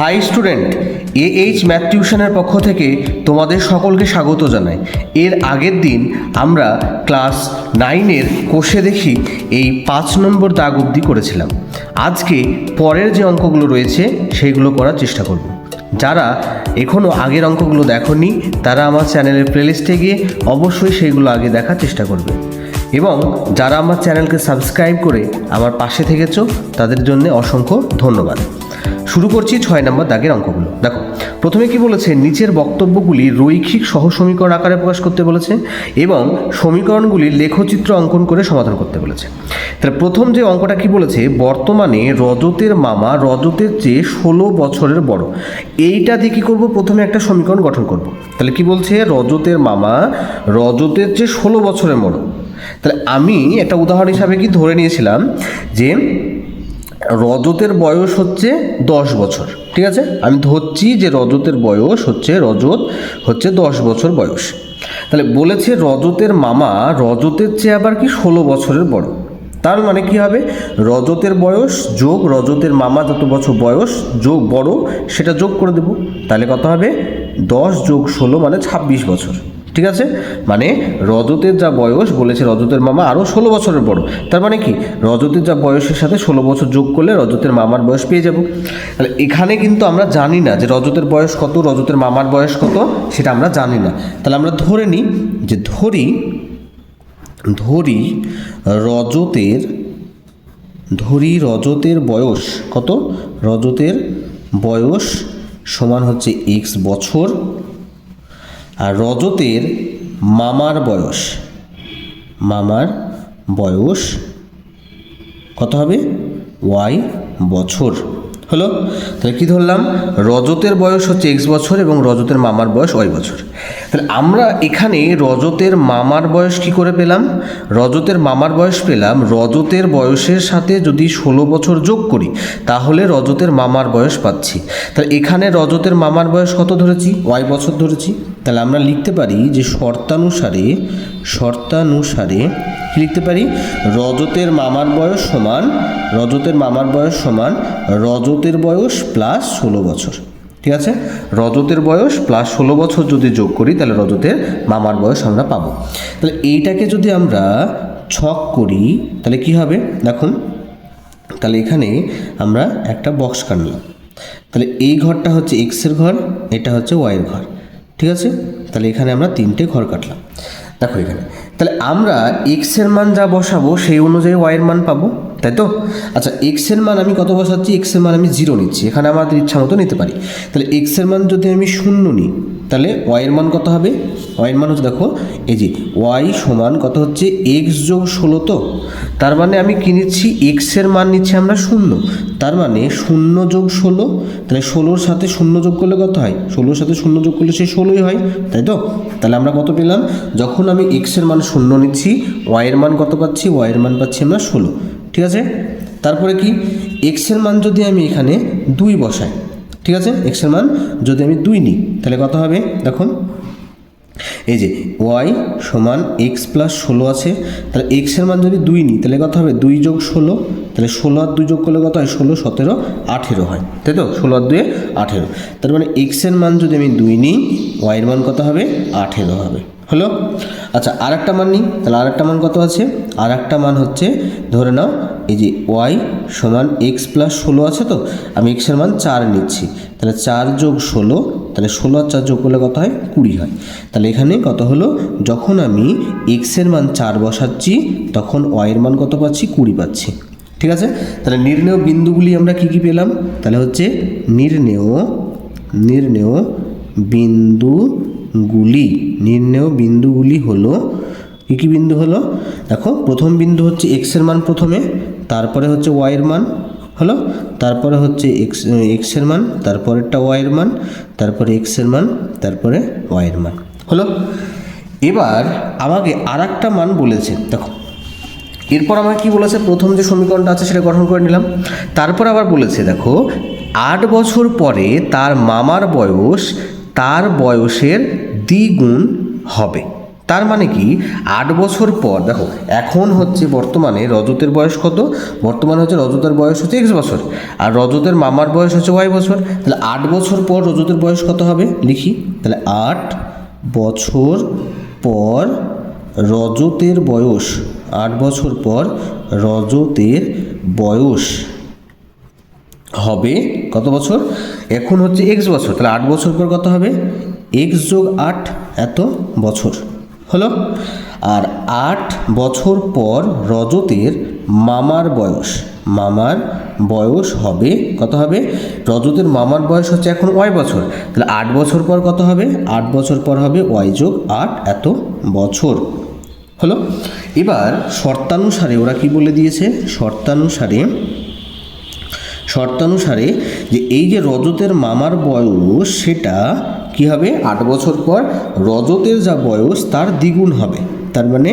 High student, AH math টিউশনের পক্ষ থেকে তোমাদের সকলকে স্বাগত জানাই। এর আগের দিন আমরা ক্লাস 9-এর কোষে দেখি এই 5 নম্বর দাগ অবধি করেছিলাম। আজকে পরের যে অঙ্কগুলো রয়েছে সেইগুলো করার চেষ্টা করব। যারা এখনও আগের অঙ্কগুলো দেখোনি তারা আমার চ্যানেলের প্লেলিস্টে গিয়ে অবশ্যই সেইগুলো আগে দেখার চেষ্টা করবে, এবং যারা আমার চ্যানেলকে সাবস্ক্রাইব করে আমার পাশে থেকেছো তাদের জন্য অসংখ্য ধন্যবাদ। শুরু করছি 6 নম্বর দাগের অঙ্কগুলো। দেখো, প্রথমে কি বলেছে, নিচের বক্তব্যগুলি রৈখিক সহসমীকরণ আকারে প্রকাশ করতে বলেছে এবং সমীকরণগুলির লেখচিত্র অঙ্কন করে সমাধান করতে বলেছে। তাহলে প্রথম যে অঙ্কটা কি বলেছে, বর্তমানে রজতের মামা রজতের চেয়ে 16 বছরের বড়। এইটা দিয়ে কী করবো, প্রথমে একটা সমীকরণ গঠন করব। তাহলে কি বলছে, রজতের মামা রজতের চেয়ে 16 বছরের বড়। তাহলে আমি একটা উদাহরণ হিসাবে কি ধরে নিয়েছিলাম যে রজতের বয়স হচ্ছে 10 বছর, ঠিক আছে। আমি ধরছি যে রজতের বয়স হচ্ছে 10 বছর বয়স। তাহলে বলেছে রজতের মামা রজতের চেয়ে আবার কি 16 বছরের বড়। তার মানে কি হবে, রজতের বয়স যোগ রজতের মামা যত বছর বয়স যোগ বড় সেটা যোগ করে দেব। তাহলে কত হবে, 10 যোগ 16 মানে 26 বছর, ঠিক আছে। মানে রজতের যা বয়স বলেছে রজতের মামা আরও 16 বছরের বড়। তার মানে কি, রজতের যা বয়সের সাথে 16 বছর যোগ করলে রজতের মামার বয়স পেয়ে যাব। তাহলে এখানে কিন্তু আমরা জানি না যে রজতের বয়স কত, রজতের মামার বয়স কত, সেটা আমরা জানি না। তাহলে আমরা ধরে নিই যে ধরি রজতের বয়স কত, রজতের বয়স সমান হচ্ছে x বছর, আর রজতের মামার বয়স কত হবে, y বছর হলো। তাহলে কি ধরলাম, রজতের বয়স হচ্ছে x বছর এবং রজতের মামার বয়স y বছর। তাহলে আমরা এখানে রজতের মামার বয়স কি করে পেলাম, রজতের মামার বয়স পেলাম রজতের বয়সের সাথে যদি 16 বছর যোগ করি তাহলে রজতের মামার বয়স পাচ্ছি। তাহলে এখানে রজতের মামার বয়স কত ধরেছি, y বছর ধরেছি। তাহলে আমরা লিখতে পারি যে শর্তানুসারে কি লিখতে পারি, রজতের মামার বয়স সমান রজতের বয়স প্লাস 16 বছর, ঠিক আছে। রজতের বয়স প্লাস 16 বছর যদি যোগ করি তাহলে রজতের মামার বয়স আমরা পাবো। তাহলে এইটাকে যদি আমরা ছক করি তাহলে কি হবে দেখুন। তাহলে এখানে আমরা একটা বক্স কাটলাম। তাহলে এই ঘরটা হচ্ছে এক্সের ঘর, এটা হচ্ছে ওয়াইয়ের ঘর, ঠিক আছে। তাহলে এখানে আমরা 3টে ঘর কাটলাম। দেখো এখানে তাহলে আমরা এক্সের মান যা বসাবো সেই অনুযায়ী ওয়াইয়ের মান পাবো, তাই তো। আচ্ছা, এক্সের মান আমি কত বসাচ্ছি, এক্সের মান আমি 0 নিচ্ছি, এখানে আমাদের ইচ্ছা মতো নিতে পারি। তাহলে এক্সের মান যদি আমি 0 নিই তাহলে ওয়াইয়ের মান কত হবে, ওয়াইয়ের মান হচ্ছে দেখো এই যে ওয়াই সমান কত হচ্ছে x যোগ 16, তো তার মানে আমি কি নিচ্ছি, এক্সের মান নিচ্ছি আমরা 0, তার মানে 0 যোগ 16, তাহলে 16-র সাথে 0 যোগ করলে কত হয়, 16-র সাথে 0 যোগ করলে সে 16ই হয়, তাই তো। তাহলে আমরা কত পেলাম, যখন আমি এক্সের মান 0 নিচ্ছি ওয়াইয়ের মান কত পাচ্ছি, ওয়াইয়ের মান পাচ্ছি আমরা 16, ঠিক আছে। তারপরে কি, এক্সের মান যদি আমি এখানে 2 বসাই, ঠিক আছে, এক্সের মান যদি আমি 2 নিই তাহলে কত হবে দেখুন, এই যে ওয়াই সমান এক্স প্লাস 16 আছে। তাহলে এক্সের মান যদি 2 নিই তাহলে কত হবে, 2 যোগ 16, তাহলে 16 আর 2 যোগ করলে কত হয়, 16, 17, 18 হয়, তাই তো। 16 আর 2 18, তার মানে এক্সের মান যদি আমি 2 নিই ওয়াইয়ের মান কত হবে, 18 হবে, হলো। আচ্ছা, আর একটা মান নিই, তাহলে আর একটা মান কত আছে, আর একটা মান হচ্ছে ধরে নাও এই যে ওয়াই সমান এক্স প্লাস 16 আছে, তো আমি এক্সের মান 4 নিচ্ছি, তাহলে 4 যোগ 16, তাহলে 16 আর 4 যোগ করলে কত হয়, 20 হয়। তাহলে এখানে কত হলো, যখন আমি এক্সের মান 4 বসাচ্ছি তখন ওয়াইয়ের মান কত পাচ্ছি, 20 পাচ্ছি, ঠিক আছে। তাহলে নির্ণেয় বিন্দুগুলি আমরা কি কি পেলাম, তাহলে হচ্ছে নির্ণেয় বিন্দুগুলি হলো কী কী বিন্দু হলো, দেখো প্রথম বিন্দু হচ্ছে এক্সের মান প্রথমে, তারপরে হচ্ছে ওয়াইয়ের মান হলো, তারপরে হচ্ছে এক্সের মান, তারপরেরটা ওয়াইয়ের মান, তারপরে এক্সের মান, তারপরে ওয়াইয়ের মান হলো। এবার আমাকে আর একটা মান বলেছে, দেখো এরপর আমাকে কি বলেছে, প্রথম যে সমীকরণটা আছে সেটা গঠন করে নিলাম। তারপর আবার বলেছে দেখো 8 বছর পরে তার মামার বয়স তার বয়সের দ্বিগুণ হবে। তার মানে কি 8 বছর পর দেখো, এখন হচ্ছে বর্তমানে রজতের বয়স কত, বর্তমানে হচ্ছে রজতের বয়স হচ্ছে x বছর, আর রজতের মামার বয়স হচ্ছে y বছর। তাহলে 8 বছর পর রজতের বয়স কত হবে লিখি, তাহলে 8 বছর পর রজতের বয়স, 8 বছর পর রজতের বয়স হবে কত বছর, এখন হচ্ছে x বছর, তাহলে 8 বছর পর কত হবে, x যোগ 8 এত বছর হলো। আর 8 বছর পর রজতের মামার বয়স, মামার বয়স হবে কত হবে, রজতের মামার বয়স হচ্ছে এখন y বছর, তাহলে 8 বছর পর কত হবে, 8 বছর পর হবে y যোগ 8 এত বছর হলো। এবার শর্তানুসারে ওরা কি বলে দিয়েছে, শর্তানুসারে যে এই যে রজতের মামার বয়স সেটা কি হবে, 8 বছর পর রজতের যা বয়স তার দ্বিগুণ হবে, তার মানে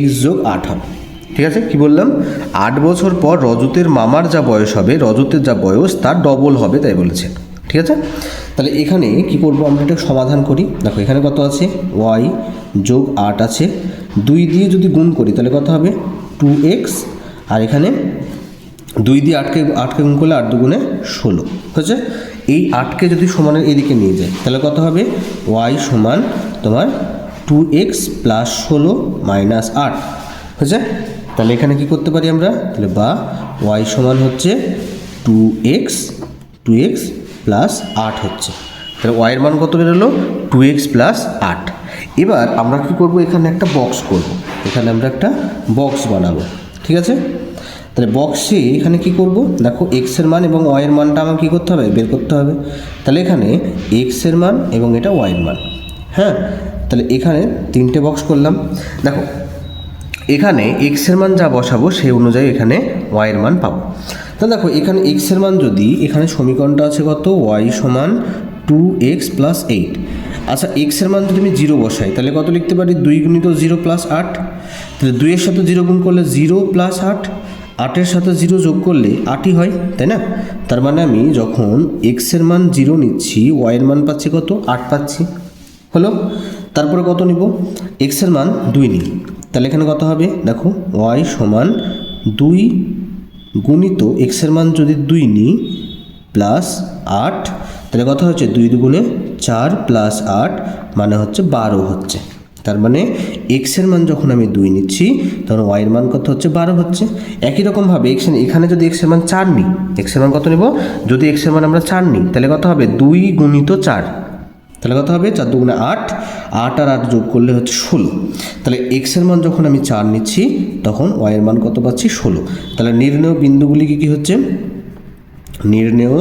x যোগ 8 হবে। ঠিক আছে, কি বললাম, 8 বছর পর রজতের মামার যা বয়স হবে, রজতের যা বয়স তার ডবল হবে তাই বলেছে। ঠিক আছে, তাহলে এখানে কি করব, আমরা এটা সমাধান করি। দেখো এখানে কত আছে, y যোগ 8 আছে, 2 দিয়ে যদি গুণ করি তাহলে কত হবে 2x, আর এখানে 2 দিয়ে 8কে গুণ করলে 8 দুগুণে 16 হচ্ছে। এই 8কে যদি সমানের এদিকে নিয়ে যায় তাহলে কত হবে, y সমান তোমার 2x প্লাস 16 মাইনাস 8 হচ্ছে। তাহলে এখানে কি করতে পারি আমরা, তাহলে বা y সমান হচ্ছে 2x প্লাস 8 হচ্ছে, তাহলে y এর মান কত বেরোলো 2x প্লাস 8। এবার আমরা কি করব, এখানে একটা বক্স করব, এখানে আমরা একটা বক্স বানাবো। ঠিক আছে, তাহলে বক্সে এখানে কি করব, দেখো x এর মান এবং y এর মানটা আমাকে কী করতে হবে, বের করতে হবে। তাহলে এখানে x এর মান এবং এটা y এর মান, হ্যাঁ, তাহলে এখানে 3টে বক্স করলাম। দেখো এখানে x এর মান যা বসাবো সেই অনুযায়ী এখানে y এর মান পাবো। তাহলে দেখো এখানে x এর মান যদি, এখানে সমীকরণটা আছে কত, y সমান 2x প্লাস 8। আচ্ছা x এর মান যদি আমি 0 বসাই তাহলে কত লিখতে পারি, 2 গুণিত 0 প্লাস 8, তাহলে 2 এর সাথে 0 গুণ করলে 0 প্লাস 8, 8-এর সাথে 0 যোগ করলে 8ই হয়, তাই না। তার মানে আমি যখন x এর মান 0 নিচ্ছি, y এর মান পাচ্ছি কত, 8 পাচ্ছি হলো। তারপরে কত নিব, x এর মান 2 নিই, তাহলে এখানে কত হবে, দেখো y সমান 2 গুণিত x এর মান যদি 2 নিই প্লাস 8, তাহলে কত হচ্ছে 2 দুগুণে 4 প্লাস 8 মানে হচ্ছে 12 হচ্ছে। তার মানে x এর মান যখন আমি 2 নিচ্ছি তখন y এর মান কত হচ্ছে, 12 হচ্ছে। একই রকমভাবে এখানে যদি x এর মান 4 নিই, x এর মান কত নেব, যদি x এর মান আমরা 4 নিই তাহলে কত হবে 2 গুণিত 4, তাহলে কত হবে 4 দুগুণে 8, 8 আর 8 যোগ করলে হচ্ছে 16। তাহলে x এর মান যখন আমি 4 নিচ্ছি তখন y এর মান কত পাচ্ছি, 16। তাহলে নির্ণেয় বিন্দুগুলি কি হচ্ছে, নির্ণেয়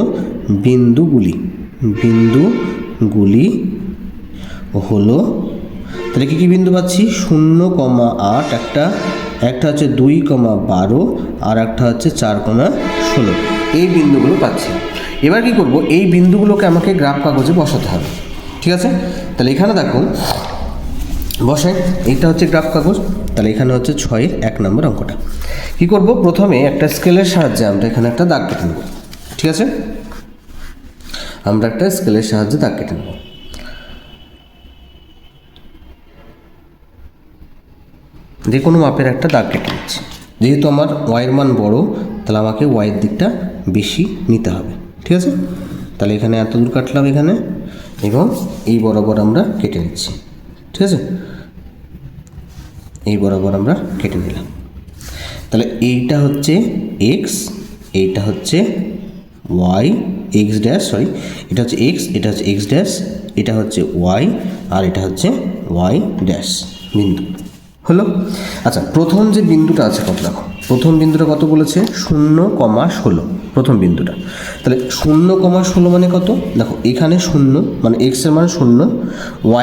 বিন্দুগুলি হলো, তাহলে কী কী বিন্দু পাচ্ছি, 0,8 একটা হচ্ছে 2,12 আর একটা হচ্ছে 4,16, এই বিন্দুগুলো পাচ্ছি। এবার কি করব, এই বিন্দুগুলোকে আমাকে গ্রাফ কাগজে বসাতে হবে। ঠিক আছে, তাহলে এখানে দেখো বসাই, এইটা হচ্ছে গ্রাফ কাগজ, তাহলে এখানে হচ্ছে 6-এর 1 নম্বর অঙ্কটা। কি করব, প্রথমে একটা স্কেলের সাহায্যে আমরা এখানে একটা দাগ কেটে নেব। ঠিক আছে, আমরা একটা স্কেলের সাহায্যে দাগ কেটে নেব। যে কোনো মাপের একটা দাগ কেটে নিচ্ছি, যেহেতু আমার y এর মান বড় তাহলে আমাকে y এর দিকটা বেশি নিতে হবে। ঠিক আছে, তাহলে এখানে এত দূর কাটলাম এখানে, এবং এই বরাবর আমরা কেটে নিচ্ছি। ঠিক আছে, এই বরাবর আমরা কেটে নিলাম। তাহলে এইটা হচ্ছে x, এইটা হচ্ছে y, x ড্যাশ, সরি এটা হচ্ছে x, এটা হচ্ছে x ড্যাশ, এটা হচ্ছে y, আর এটা হচ্ছে y ড্যাশ বিন্দু হলো। আচ্ছা, প্রথম যে বিন্দুটা আছে কত, দেখো প্রথম বিন্দুটা কত বলেছে, 0,16 প্রথম বিন্দুটা। তাহলে 0,16 মানে কত, দেখো এখানে 0 মানে x এর মান 0,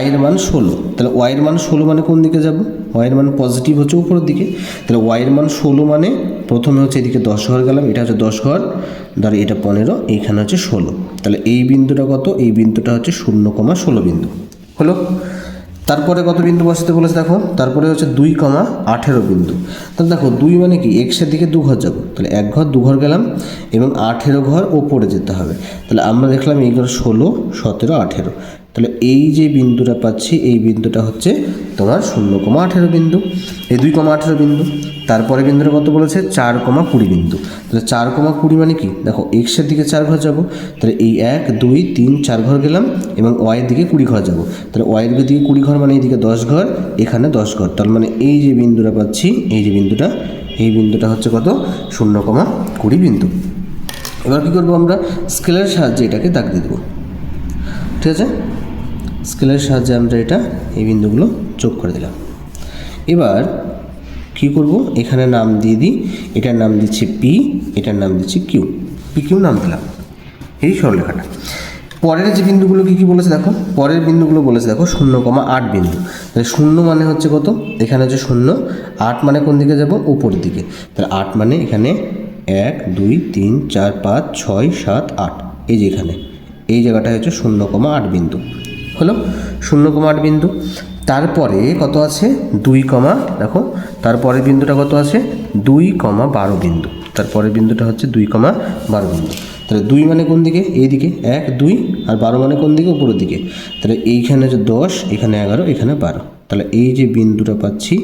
y এর মান 16, তাহলে y এর মান 16 মানে কোন দিকে যাব, y এর মান পজিটিভ হচ্ছে উপরের দিকে। তাহলে y এর মান 16 মানে প্রথমে হচ্ছে এদিকে 10 ঘর গেলাম, এটা হচ্ছে 10 ঘর, ধরো এটা 15, এইখানে হচ্ছে 16, তাহলে এই বিন্দুটা কত, এই বিন্দুটা হচ্ছে 0,16 বিন্দু হলো। তারপরে কত বিন্দু বসাতে বলেছে, দেখো তারপরে হচ্ছে 2,18 বিন্দু। তাহলে দেখো 2 মানে কি, এক্সের দিকে 2 ঘর যাবো, তাহলে 1 ঘর 2 ঘর গেলাম, এবং 18 ঘর ওপরে যেতে হবে। তাহলে আমরা দেখলাম এইগুলো 16, 17, 18, তাহলে এই যে বিন্দুটা পাচ্ছি এই বিন্দুটা হচ্ছে তোমার 0,18 বিন্দু, এই 2,18 বিন্দু। তারপরে বিন্দুটা কত বলেছে 4,20 বিন্দু। তাহলে 4,20 মানে কি দেখো এক্সের দিকে 4 ঘর যাব, তাহলে এই 1 2 3 4 ঘর গেলাম এবং ওয়াইয়ের দিকে 20 ঘর যাব। তাহলে ওয়াইয়ের দিকে 20 ঘর মানে এইদিকে 10 ঘর, এখানে 10 ঘর। তার মানে এই যে বিন্দুটা পাচ্ছি এই যে বিন্দুটা, এই বিন্দুটা হচ্ছে কত 0,20 বিন্দু। এবার কী করবো আমরা স্কেলের সাহায্যে এটাকে দাগ দিয়ে দেবো। ঠিক আছে, স্কেলের সাহায্যে আমরা এটা এই বিন্দুগুলো যোগ করে দিলাম। এবার কী করব এখানে নাম দিয়ে দিই, এটার নাম দিচ্ছি পি, এটার নাম দিচ্ছি কিউ, পি কিউ নাম দিলাম এই সরলরেখাটা। পরের যে বিন্দুগুলো কী কী বলেছে দেখো, পরের বিন্দুগুলো বলেছে দেখো 0,8 বিন্দু। তাহলে 0 মানে হচ্ছে কত, এখানে হচ্ছে 0, 8 মানে কোন দিকে যাব উপরের দিকে। তাহলে 8 মানে এখানে 1 2 3 4 5 6 7 8, এই যে এখানে এই জায়গাটা হচ্ছে 0,8 বিন্দু হলো, 0,8 বিন্দু। তারপরে কত আছে 2, দেখো তারপরের বিন্দুটা কত আছে 2,12 বিন্দু। তারপরের বিন্দুটা হচ্ছে 2,12 বিন্দু। তাহলে 2 মানে কোন দিকে এইদিকে 1 2, আর 12 মানে কোন দিকে উপরের দিকে। তাহলে এইখানে হচ্ছে 10, এখানে 11, এখানে 12। তাহলে এই যে বিন্দুটা পাচ্ছি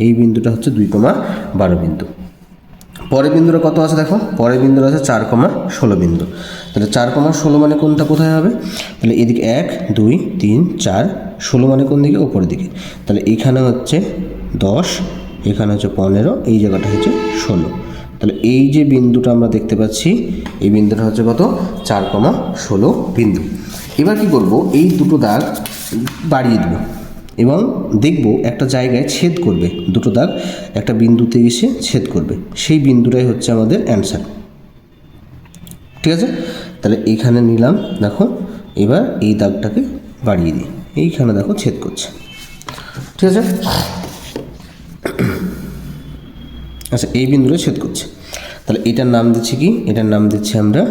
এই বিন্দুটা হচ্ছে 2,12 বিন্দু। পরের বিন্দুটা কত আছে দেখো, পরের বিন্দুটা আছে 4,16 বিন্দু। তাহলে 4,16 মানে কোনটা কোথায় হবে, তাহলে এদিকে 1 2 3 4, 16 মানে কোন দিকে উপরের দিকে। তাহলে এখানে হচ্ছে 10, এখানে হচ্ছে 15, এই জায়গাটা হচ্ছে 16। তাহলে এই যে বিন্দুটা আমরা দেখতে পাচ্ছি এই বিন্দুটা হচ্ছে কত 4,16 বিন্দু। এবার কি করব এই দুটো দাগ বাড়িয়ে দেবো এবং দেখব একটা জায়গায় ছেদ করবে, দুটো দাগ একটা বিন্দুতে এসে ছেদ করবে, সেই বিন্দুটাই হচ্ছে আমাদের অ্যান্সার। ঠিক আছে, তাহলে এইখানে নিলাম দেখো, এবার এই দাগটাকে বাড়িয়ে দিই, এইখানে দেখো ছেদ করছে। ঠিক আছে, আচ্ছা এই বিন্দুটা ছেদ করছে, তাহলে এটার নাম দিচ্ছি কি, এটার নাম দিচ্ছি আমরা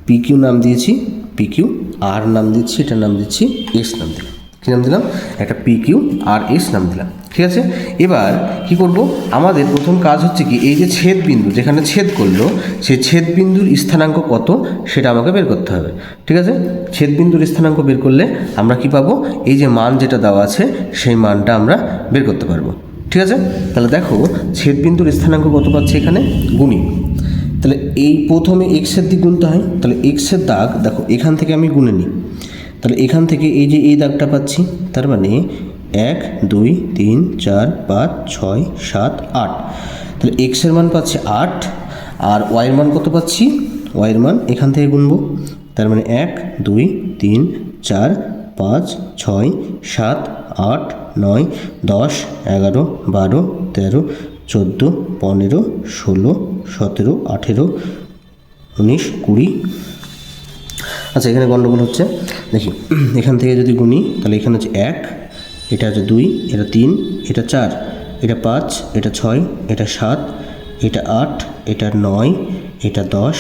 পি কিউ নাম দিয়েছি, পি কিউ। আর নাম দিচ্ছি, এটার নাম দিচ্ছি এস নাম দিলাম। কী নাম দিলাম, একটা পি কিউ আর এস নাম দিলাম। ঠিক আছে, এবার কি করব আমাদের প্রথম কাজ হচ্ছে কি এই যে ছেদ বিন্দু যেখানে ছেদ করলো সেই ছেদ বিন্দুর স্থানাঙ্ক কত সেটা আমাকে বের করতে হবে। ঠিক আছে, ছেদ বিন্দুর স্থানাঙ্ক বের করলে আমরা কি পাবো, এই যে মান যেটা দেওয়া আছে সেই মানটা আমরা বের করতে পারবো। ঠিক আছে, তাহলে দেখো ছেদ বিন্দুর স্থানাঙ্ক কত পাচ্ছে এখানে গুণি। তাহলে এই প্রথমে এক্সের দিক গুনতে হয়, তাহলে এক্সের দাগ দেখো এখান থেকে আমি গুনে নিই। তাহলে এখান থেকে এই যে এই দাগটা পাচ্ছি, তার মানে 1 2 3 4 5 6 7 8। তাহলে এক্সের মান পাচ্ছি 8, আর ওয়াইয়ের মান কত পাচ্ছি, ওয়াইয়ের মান এখান থেকে গুনবো। তার মানে 1 2 3 4 5 6 7 8 9 10 11 12 13 14 15 16 17 18 19 20। আচ্ছা এখানে গণ্ডগোল হচ্ছে, দেখি এখান থেকে যদি গুনি তাহলে এখানে হচ্ছে 1, এটা হচ্ছে 2, এটা 3, এটা 4, এটা 5, এটা 6, এটা 7, এটা 8, এটা 9, এটা 10,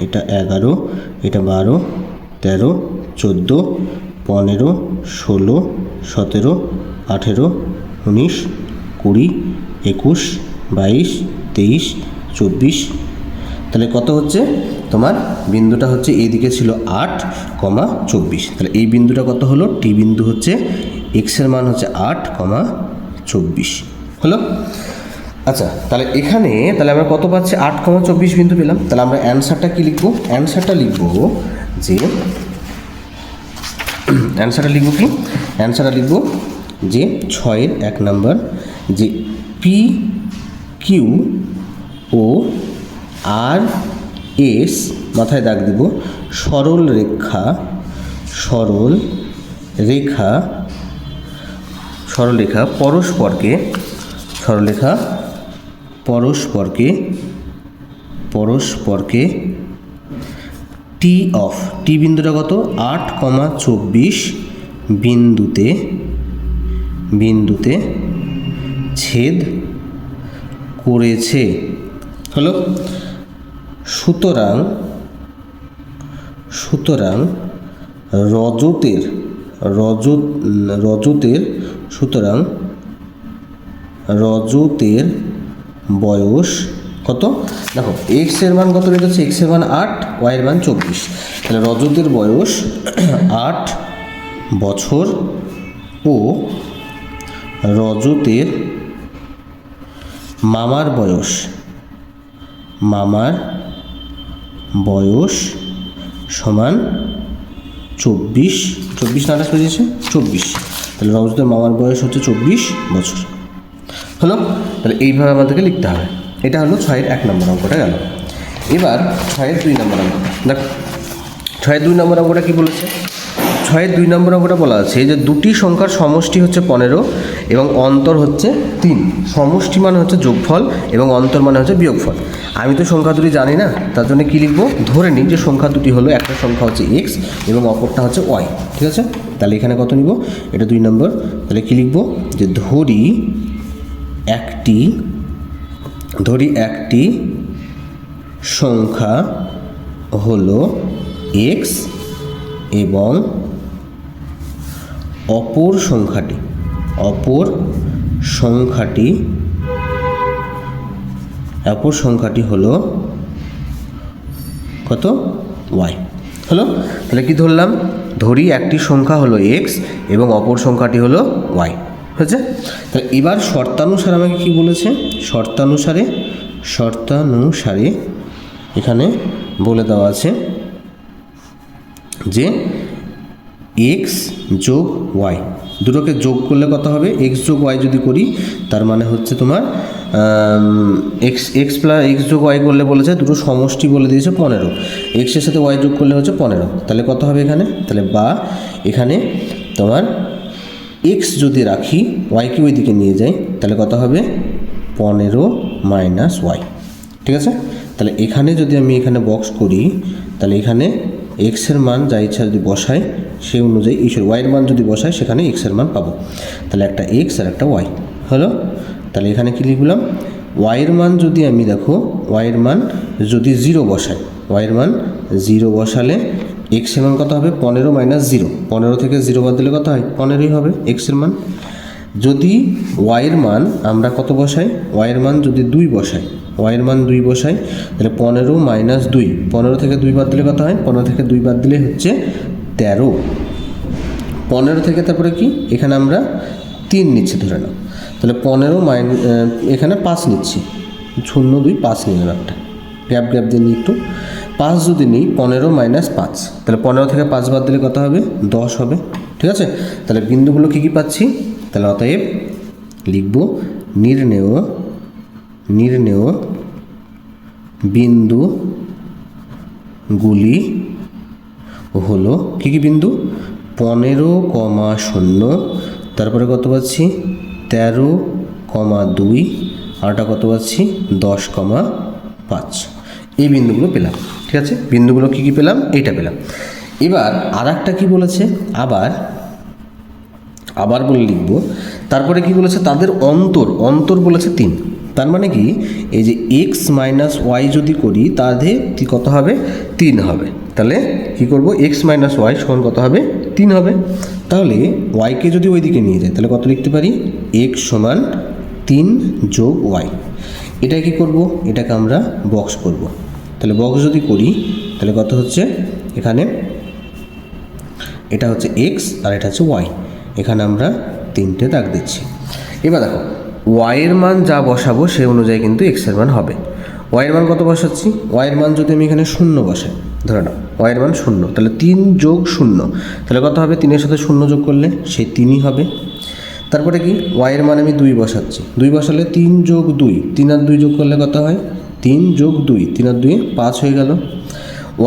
এটা 11, এটা 12 13 14 15 16 17 18 19 20 21 22 23 24। তাহলে কত হচ্ছে তোমার বিন্দুটা হচ্ছে এইদিকে ছিল 8,24। তাহলে এই বিন্দুটা কত হলো, টি বিন্দু হচ্ছে এক্সের মান হচ্ছে 8,24 হলো। আচ্ছা তাহলে এখানে তাহলে আমরা কত পাচ্ছি 8,24 বিন্দু পেলাম। তাহলে আমরা অ্যান্সারটা কি লিখবো, অ্যান্সারটা লিখবো যে অ্যান্সারটা লিখবো যে 6-এর 1 নাম্বার যে পি কিউ ও আর এস মাথায় দাগ দেব, সরল রেখা পরস্পরকে টি বিন্দুটা কত 8,24 বিন্দুতে ছেদ করেছে হলো। সুতরাং রজতের বয়স কত দেখো, এক্স এর মান কত রেখেছে, এক্স এর মান 8, ওয়াই এর মান 24। তাহলে রজতের বয়স 8 বছর ও রজতের মামার বয়স সমান 24 না 28 বেরিয়েছে 24। তাহলে রজতের মামার বয়স হচ্ছে 24 বছর। হলো, তাহলে এইভাবে আমাদেরকে লিখতে হবে। এটা হলো 6-এর 1 নম্বর অঙ্কটা গেল। এবার 6-এর 2 নম্বর অঙ্ক দেখো। 6-এর 2 নম্বর অঙ্কটা কী বলেছে? 6-এর 2 নম্বর অঙ্কটা বলা আছে যে দুটি সংখ্যার সমষ্টি হচ্ছে 15 এবং অন্তর হচ্ছে 3। সমষ্টি মানে হচ্ছে যোগফল এবং অন্তর মানে হচ্ছে বিয়োগফল। আমি তো সংখ্যা দুটি জানি না, তার জন্য কী লিখবো? ধরে নিই যে সংখ্যা দুটি হলো, একটা সংখ্যা হচ্ছে x এবং অপরটা হচ্ছে y। ঠিক আছে, তাহলে এখানে কত নিব? এটা 2 নম্বর। তাহলে কী লিখবো? যে ধরি একটি সংখ্যা হলো x এবং অপর সংখ্যাটি হলো কত? y। হলো, তাহলে কি ধরলাম? ধরি একটি সংখ্যা হলো x এবং অপর সংখ্যাটি হলো y। হয়েছে? তাহলে এবার শর্তানুসারে আমাকে কি বলেছে? শর্তানুসারে এখানে বলে দেওয়া আছে যে x যোগ y দুটোকে যোগ করলে কত হবে? x যোগ y যদি করি তার মানে হচ্ছে তোমার x প্লাস x যোগ y করলে বলেছে দুটো সমষ্টি বলে দিয়েছে 15। x এর সাথে y যোগ করলে হচ্ছে 15। তাহলে কত হবে এখানে? তাহলে বা এখানে তোমার x যদি রাখি yকে ওই দিকে নিয়ে যাই তাহলে কত হবে? 15 মাইনাস y। ঠিক আছে, তাহলে এখানে যদি আমি এখানে বক্স করি তাহলে এখানে x এর মান যা ইচ্ছা যদি বসাই সেই অনুযায়ী y এর মান যদি বসাই সেখানে x এর মান পাবো। তাহলে একটা x আর একটা y হলো। তাহলে এখানে কি লিখলাম? y এর মান যদি আমি দেখো y এর মান যদি 0 বসাই, y এর মান 0 বসালে x এর মান কত হবে? 15 মাইনাস 0। 15 থেকে 0 বাদ দিলে কত হয়? 15ই হবে x এর মান। যদি y এর মান আমরা কত বসাই? y এর মান যদি 2 বসাই, y এর মান 2 বসাই তাহলে 15 মাইনাস 2, 15 থেকে 2 বাদ দিলে কত হয়? 15 থেকে 2 বাদ দিলে হচ্ছে 13। 15 থেকে তারপরে কি এখানে আমরা 3 নিচ্ছি ধরে নাও, তাহলে 15 এখানে 5 নিচ্ছি, 0 2 5 নিলাম, একটা গ্যাপ দিয়ে নিই একটু। 5 যদি নিই 15 মাইনাস 5, তাহলে 15 থেকে 5 বাদ দিলে কত হবে? 10 হবে। ঠিক আছে, তাহলে বিন্দুগুলো কী পাচ্ছি? তাহলে অতএব লিখব নির্ণেয় বিন্দুগুলি হলো কী বিন্দু? 15,0, তারপরে কত পাচ্ছি? 13,2, আরটা কত পাচ্ছি? 10,5। এই বিন্দুগুলো পেলাম। ঠিক আছে, বিন্দুগুলো কী পেলাম? এইটা পেলাম। এবার আর একটা কী বলেছে? আবার বলে লিখব। তারপরে কি বলেছে? তাদের অন্তর বলেছে 3। তার মানে কি এই যে x মাইনাস ওয়াই যদি করি তাদের কত হবে? 3 হবে। তাহলে কি করব? x মাইনাস ওয়াই সমান কত হবে? 3 হবে। তাহলে ওয়াইকে যদি ওই দিকে নিয়ে যায় তাহলে কত লিখতে পারি? x সমান 3 যোগ ওয়াই। এটা কি করব? এটাকে আমরা বক্স করব। তাহলে বক্স যদি করি তাহলে কত হচ্ছে? এখানে এটা হচ্ছে x আর এটা হচ্ছে ওয়াই। এখানে আমরা 3টে দাগ দিচ্ছি। এবার দেখো y এর মান যা বসাবো সেই অনুযায়ী কিন্তু x এর মান হবে। y এর মান কত বসাচ্ছি? y এর মান যদি আমি এখানে 0 বসাই, ধরে নাও y এর মান 0, তাহলে 3 যোগ 0, তাহলে কত হবে? 3 এর সাথে 0 যোগ করলে সেই 3ই হবে। তারপরে কি y এর মান আমি 2 বসাচ্ছি, 2 বসালে 3 যোগ 2, 3 আর 2 যোগ করলে কত হয়? 3 যোগ 2, 3 আর 2 5 হয়ে গেল।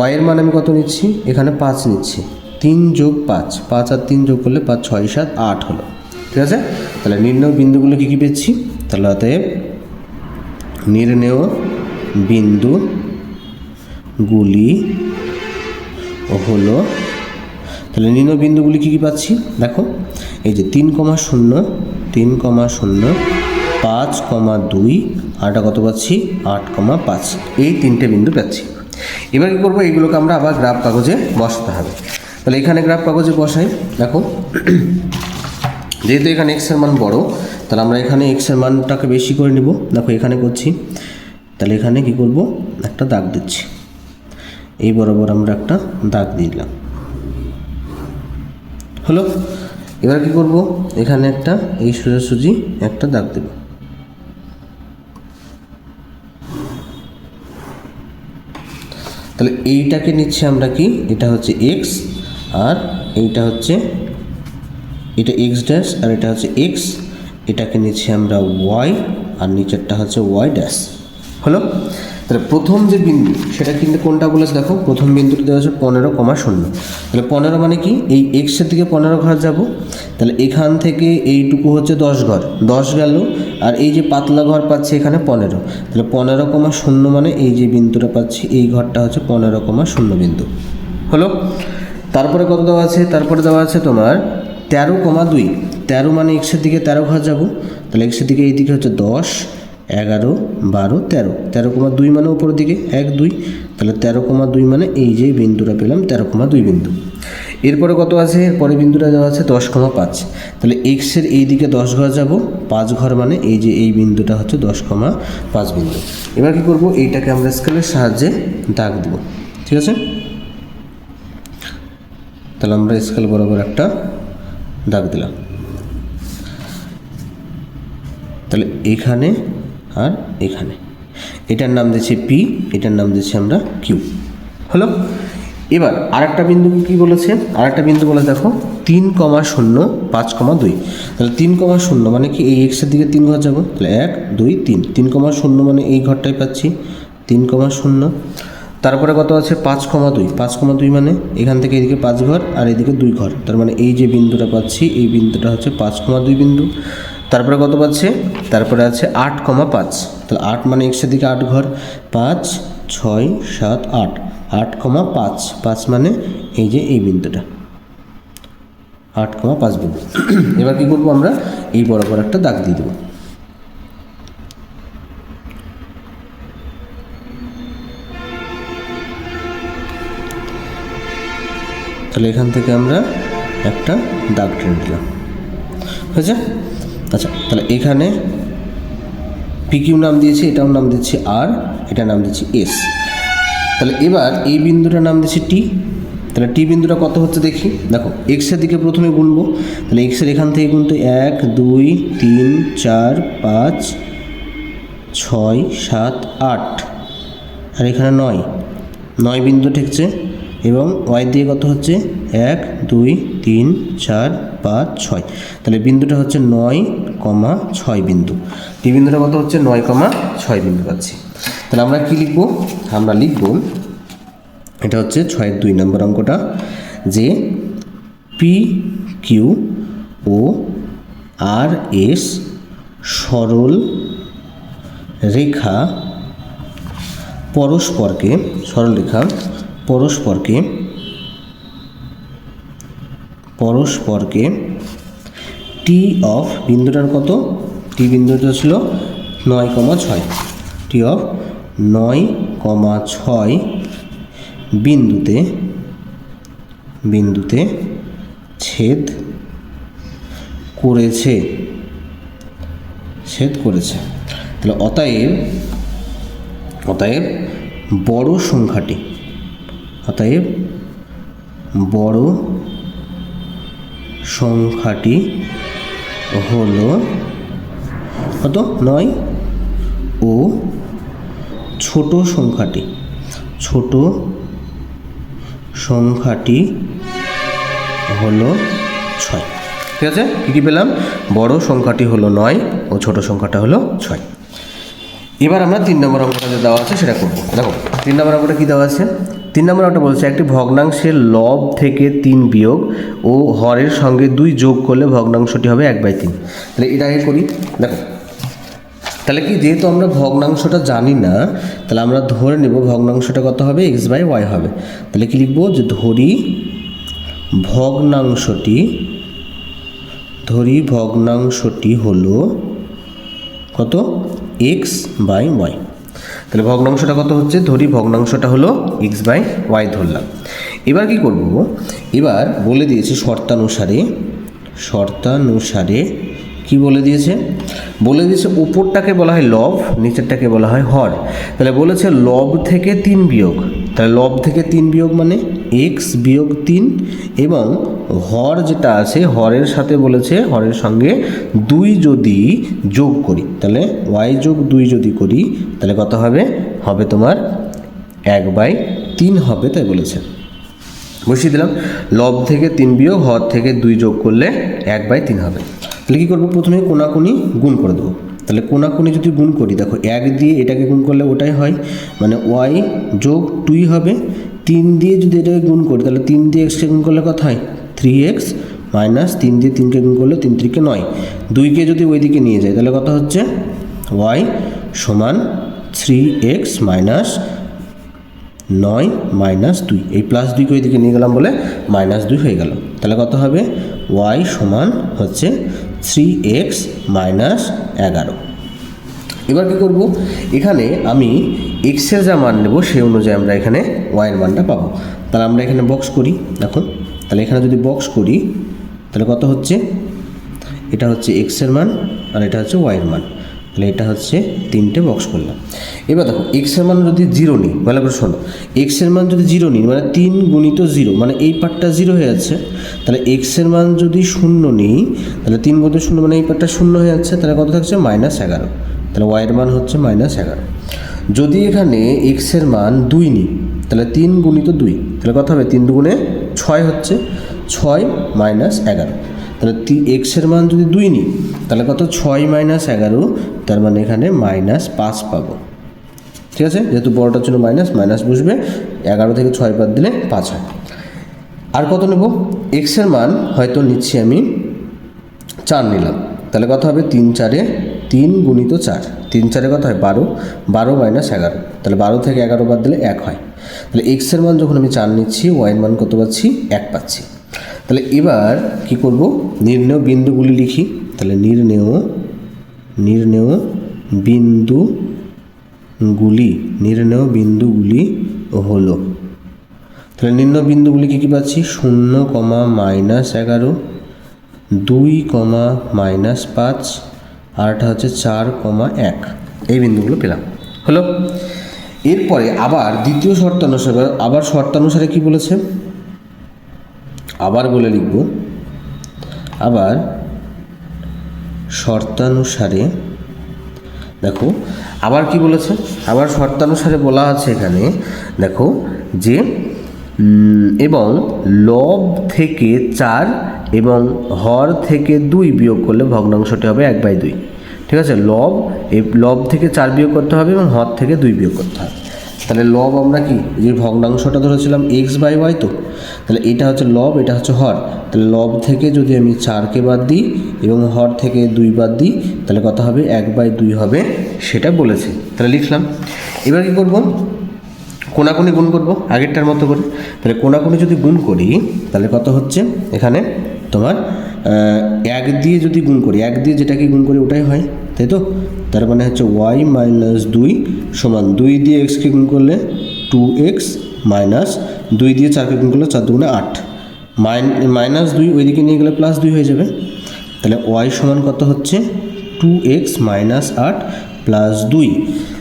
y এর মান আমি কত নিচ্ছি? এখানে 5 নিচ্ছি, 3 যোগ 5, 5 আর 3 যোগ করলে 5 6 7 8 হলো। ঠিক আছে, তাহলে নির্ণয় বিন্দুগুলো কী পেয়েছি? তাহলে অতএব নির্ণেয় বিন্দুগুলি হলো, তাহলে নির্ণয় বিন্দুগুলি কী পাচ্ছি? দেখো এই যে 3,0, 3,0, 5,2, আরটা কত পাচ্ছি? 8,5। এই 3টে বিন্দু পাচ্ছি। এবার কী করবো? এইগুলোকে আমরা আবার গ্রাফ কাগজে বসাতে হবে। তাহলে এখানে গ্রাফ কাগজে বসাই। দেখো যেহেতু এখানে x এর মান বড়, তাহলে আমরা এখানে x এর মানটাকে বেশি করে নিব। দেখো এখানে করছি, তাহলে এখানে কি করব? একটা দাগ দিচ্ছি, এই বরাবর আমরা একটা দাগ দিলাম। হলো। এবার কি করব, এখানে একটা এই সোজাসুজি একটা দাগ দেব। তাহলে এইটাকে নিচ্ছে আমরা কি, এটা হচ্ছে এক্স, আর এইটা হচ্ছে, এটা এক্স ড্যাশ আর এটা হচ্ছে এক্স, এটাকে নিচ্ছি আমরা ওয়াই আর নিচেরটা হচ্ছে ওয়াই ড্যাশ। হলো। তাহলে প্রথম যে বিন্দু সেটা কিন্তু কোনটা বলেছে দেখো, প্রথম বিন্দুটি দেওয়া হচ্ছে 15,0। তাহলে 15 মানে কি, এই এক্সের দিকে 15 ঘর যাব, তাহলে এখান থেকে এইটুকু হচ্ছে 10 ঘর, 10 গেল, আর এই যে পাতলা ঘর পাচ্ছি এখানে 15, তাহলে 15,0 মানে এই যে বিন্দুটা পাচ্ছি এই ঘরটা হচ্ছে 15,0 বিন্দু। হলো। তারপরে কত দেওয়া আছে, তারপরে দেওয়া আছে তোমার 13,2। 13 মানে এক্সের দিকে 13 ঘর যাব, তাহলে এক্সের দিকে এই দিকে হচ্ছে 10, 11, 12, 13, 13,2 মানে উপরের দিকে 1, 2, তাহলে 13,2 মানে এই যে বিন্দুটা পেলাম 13,2 বিন্দু। এরপরে কত আছে, এরপরে বিন্দুটা দেওয়া আছে 10,5, তাহলে এক্সের এই দিকে 10 ঘর যাব, 5 ঘর মানে এই যে এই বিন্দুটা হচ্ছে 10,5 বিন্দু। এবার কি করব, এইটাকে আমরা স্কেলের সাহায্যে দাগ দেব। ঠিক আছে, তাহলে আমরা স্কেল বরাবর একটা দাগ দিলাম। তাহলে এখানে আর এখানে, এটার নাম দিচ্ছি পি, এটার নাম দিচ্ছি আমরা কিউ। হলো। এবার আরেকটা বিন্দু কি বলেছে, আরেকটা বিন্দু বলে দেখো 3,0, 5,2। তাহলে 3,0 মানে কি, এই এক্সের দিকে 3 ঘর যাবো, তাহলে 1, 2, 3, 3,0 মানে এই ঘরটাই পাচ্ছি 3,0। তারপরে কত আছে 5,2, 5,2 মানে এখান থেকে এদিকে 5 ঘর আর এদিকে 2 ঘর, তার মানে এই যে বিন্দুটা পাচ্ছি এই বিন্দুটা হচ্ছে 5,2 বিন্দু। তারপরে কত পাচ্ছে, তারপরে আছে 8,5, তাহলে 8 মানে এক্সের দিকে 8 ঘর, 5, 6, 7, 8, 8,5, 5 মানে এই যে এই বিন্দুটা 8,5 বিন্দু। এবার কি করবো, আমরা এই বরাবর একটা দাগ দিয়ে দেবো। তাহলে এখান থেকে আমরা একটা দাগ টেনে দিলাম, হয়েছে। আচ্ছা, তাহলে এখানে পি কিউ নাম দিয়েছি, এটাও নাম দিচ্ছি আর, এটার নাম দিচ্ছি এস। তাহলে এবার এই বিন্দুটার নাম দিচ্ছি টি। তাহলে টি বিন্দুটা কত হচ্ছে দেখি, দেখো এক্সের দিকে প্রথমে গুনবো, তাহলে এক্সের এখান থেকে গুনতে 1, 2, 3, 4, 5, 6, 7, 8, আর এখানে 9 বিন্দু ঠেকছে, এবং ওয়াই দিয়ে কত হচ্ছে 1, 2, 3, 4, 5, 6, তাহলে বিন্দুটা হচ্ছে 9,6 বিন্দু। টি বিন্দুটা কত হচ্ছে 9,6 বিন্দু পাচ্ছি। তাহলে আমরা কি লিখব, আমরা লিখব এটা হচ্ছে 6-এর 2 নম্বর অঙ্কটা, যে পি কিউ ও আর এস সরল রেখা পরস্পরকে, সরল রেখা পরস্পরকে টি অফ, বিন্দুটার কত, টি বিন্দুটা ছিল 9,6, টি অফ 9,6 বিন্দুতে ছেদ করেছে। তাহলে অতএব বড় সংখ্যাটি, হলো কত 9, ও ছোট সংখ্যাটি হলো 6। ঠিক আছে, কী পেলাম, বড় সংখ্যাটি হলো 9 ও ছোট সংখ্যাটা হলো 6। এবার আমরা 3 নম্বর অঙ্কটা যে দেওয়া আছে সেটা করবো। দেখো 3 নম্বর অঙ্কটা কী দেওয়া আছে, 3 নম্বর অঙ্কটা বলছে একটি ভগ্নাংশের লব থেকে 3 বিয়োগ ও হরের সঙ্গে 2 যোগ করলে ভগ্নাংশটি হবে 1/3। তাহলে এটা আগে করি। দেখো তাহলে কি, যেহেতু আমরা ভগ্নাংশটা জানি না, তাহলে আমরা ধরে নেব ভগ্নাংশটা কত হবে, x/y হবে। তাহলে কি লিখবো, যে ধরি ভগ্নাংশটি হলো কত, x/y। তাহলে ভগ্নাংশটা কত হচ্ছে, ধরি ভগ্নাংশটা হলো x/y ধরলাম। এবার কি করব, এবার বলে দিয়েছে শর্তানুসারে কি বলে দিয়েছে, উপরটাকে বলা হয় লব, নিচেরটাকে বলা হয় হর। তাহলে বলেছে লব থেকে 3 বিয়োগ, তাহলে লব থেকে 3 বিয়োগ মানে এক্স বিয়োগ 3 এবং হর যেটা আছে হরের সাথে বলেছে হরের সঙ্গে 2 যদি যোগ করি তাহলে ওয়াই যোগ 2 যদি করি তাহলে কত হবে হবে তোমার 1/3 হবে তাই বলেছে। বসিয়ে দিলাম লব থেকে 3 বিয়োগ হর থেকে 2 যোগ করলে 1/3 হবে। তাহলে কী করবো প্রথমে কোনাকুনি গুণ করে দেবো। তাহলে কোনাকুনি যদি গুণ করি দেখো 1 দিয়ে এটাকে গুণ করলে ওটাই হয় মানে ওয়াই যোগ 2 হবে। 3 দিয়ে যদি এটাকে গুণ করি তাহলে 3 দিয়ে এক্সকে গুণ করলে কত হয় 3x মাইনাস 3 দিয়ে 3কে গুণ করলে 3 3কে 9, 2কে যদি ওইদিকে নিয়ে যাই তাহলে কত হচ্ছে y সমান 3x মাইনাস 9 মাইনাস 2, এই প্লাস 2কে ওইদিকে নিয়ে গেলাম বলে -2 হয়ে গেল। তাহলে কত হবে y সমান হচ্ছে 3x মাইনাস 11। এবার কী করব এখানে আমি এক্সের যা মান নেব সেই অনুযায়ী আমরা এখানে ওয়াইয়ের মানটা পাবো। তাহলে আমরা এখানে বক্স করি দেখো, তাহলে এখানে যদি বক্স করি তাহলে কত হচ্ছে এটা হচ্ছে এক্সের মান আর এটা হচ্ছে ওয়াইয়ের মান। তাহলে এটা হচ্ছে 3টে বক্স করলাম। এবার দেখো এক্সের মান যদি 0 নিই ভালো করে শোনো, এক্সের মান যদি 0 নিই মানে 3 গুণিত 0 মানে এই পার্টটা 0 হয়ে যাচ্ছে। তাহলে এক্সের মান যদি 0 নিই তাহলে 3 গুণিত 0 মানে এই পার্টটা 0 হয়ে যাচ্ছে। তাহলে কত থাকছে -11। তাহলে ওয়াইয়ের মান হচ্ছে -11। যদি এখানে এক্সের মান 2 নিই তাহলে 3 গুণিত 2 তাহলে কত হবে 3 দুগুণে 6 হচ্ছে 6 -11। তাহলে এক্সের মান যদি 2 নিই তাহলে কত 6 -11, তার মানে এখানে -5 পাবো। ঠিক আছে, যেহেতু বড়টার জন্য মাইনাস বসবে, 11 থেকে 6 বাদ দিলে 5 হয়। আর কত নেব এক্সের মান হয়তো নিচ্ছি আমি 4 নিলাম, তাহলে কত হবে 3 4-এ 3 গুণিত 4, 3 4-এ কত হয় 12, 12 -11, তাহলে 12 থেকে 11 বাদ দিলে 1 হয়। তাহলে এক্সের মান যখন আমি 4 নিচ্ছি ওয়াইয়ের মান কত পাচ্ছি 1 পাচ্ছি। তাহলে এবার কি করব নির্ণেয় বিন্দুগুলি লিখি। তাহলে নির্ণেয় বিন্দুগুলি হলো, তাহলে নির্ণেয় বিন্দুগুলি কী পাচ্ছি 0, -11, 2, -5 আর এটা হচ্ছে 4, 1, এই বিন্দুগুলো পেলাম হলো। এরপরে আবার দ্বিতীয় শর্তানুসারে আবার শর্তানুসারে কি বলেছে আবার বলে লিখব, আবার শর্তানুসারে দেখো আবার কি বলেছে, আবার শর্তানুসারে বলা আছে এখানে দেখো যে এবং লব থেকে 4 এবং হর থেকে 2 বিয়োগ করলে ভগ্নাংশটি হবে 1/2। ঠিক আছে, লব থেকে 4 বিয়োগ করতে হবে এবং হর থেকে 2 বিয়োগ করতে হবে। তাহলে লব আমরা কি যে ভগ্নাংশটা ধরেছিলাম x/y, তো তাহলে এটা হচ্ছে লব এটা হচ্ছে হর। তাহলে লব থেকে যদি আমি 4কে বাদ দিই এবং হর থেকে 2 বাদ দিই তাহলে কত হবে 1/2 হবে, সেটা বলেছে। তাহলে লিখলাম। এবার কি করব কোনাকুনি গুণ করব আগেরটার মতো করে। তাহলে কোনাকুনি যদি গুণ করি তাহলে কত হচ্ছে এখানে তোমার 1 দিয়ে যদি গুণ করি 1 দিয়ে যেটাকে গুণ করি ওটাই হয়, তাই তো। তার মানে হচ্ছে y - 2 সমান 2 দিয়ে এক্সকে গুণ করলে 2x মাইনাস 2 দিয়ে 4কে গুণ করলে 4 দুগুণে 8, -2 ওইদিকে নিয়ে গেলে +2 হয়ে যাবে। তাহলে y সমান কত হচ্ছে 2x - 8 + 2।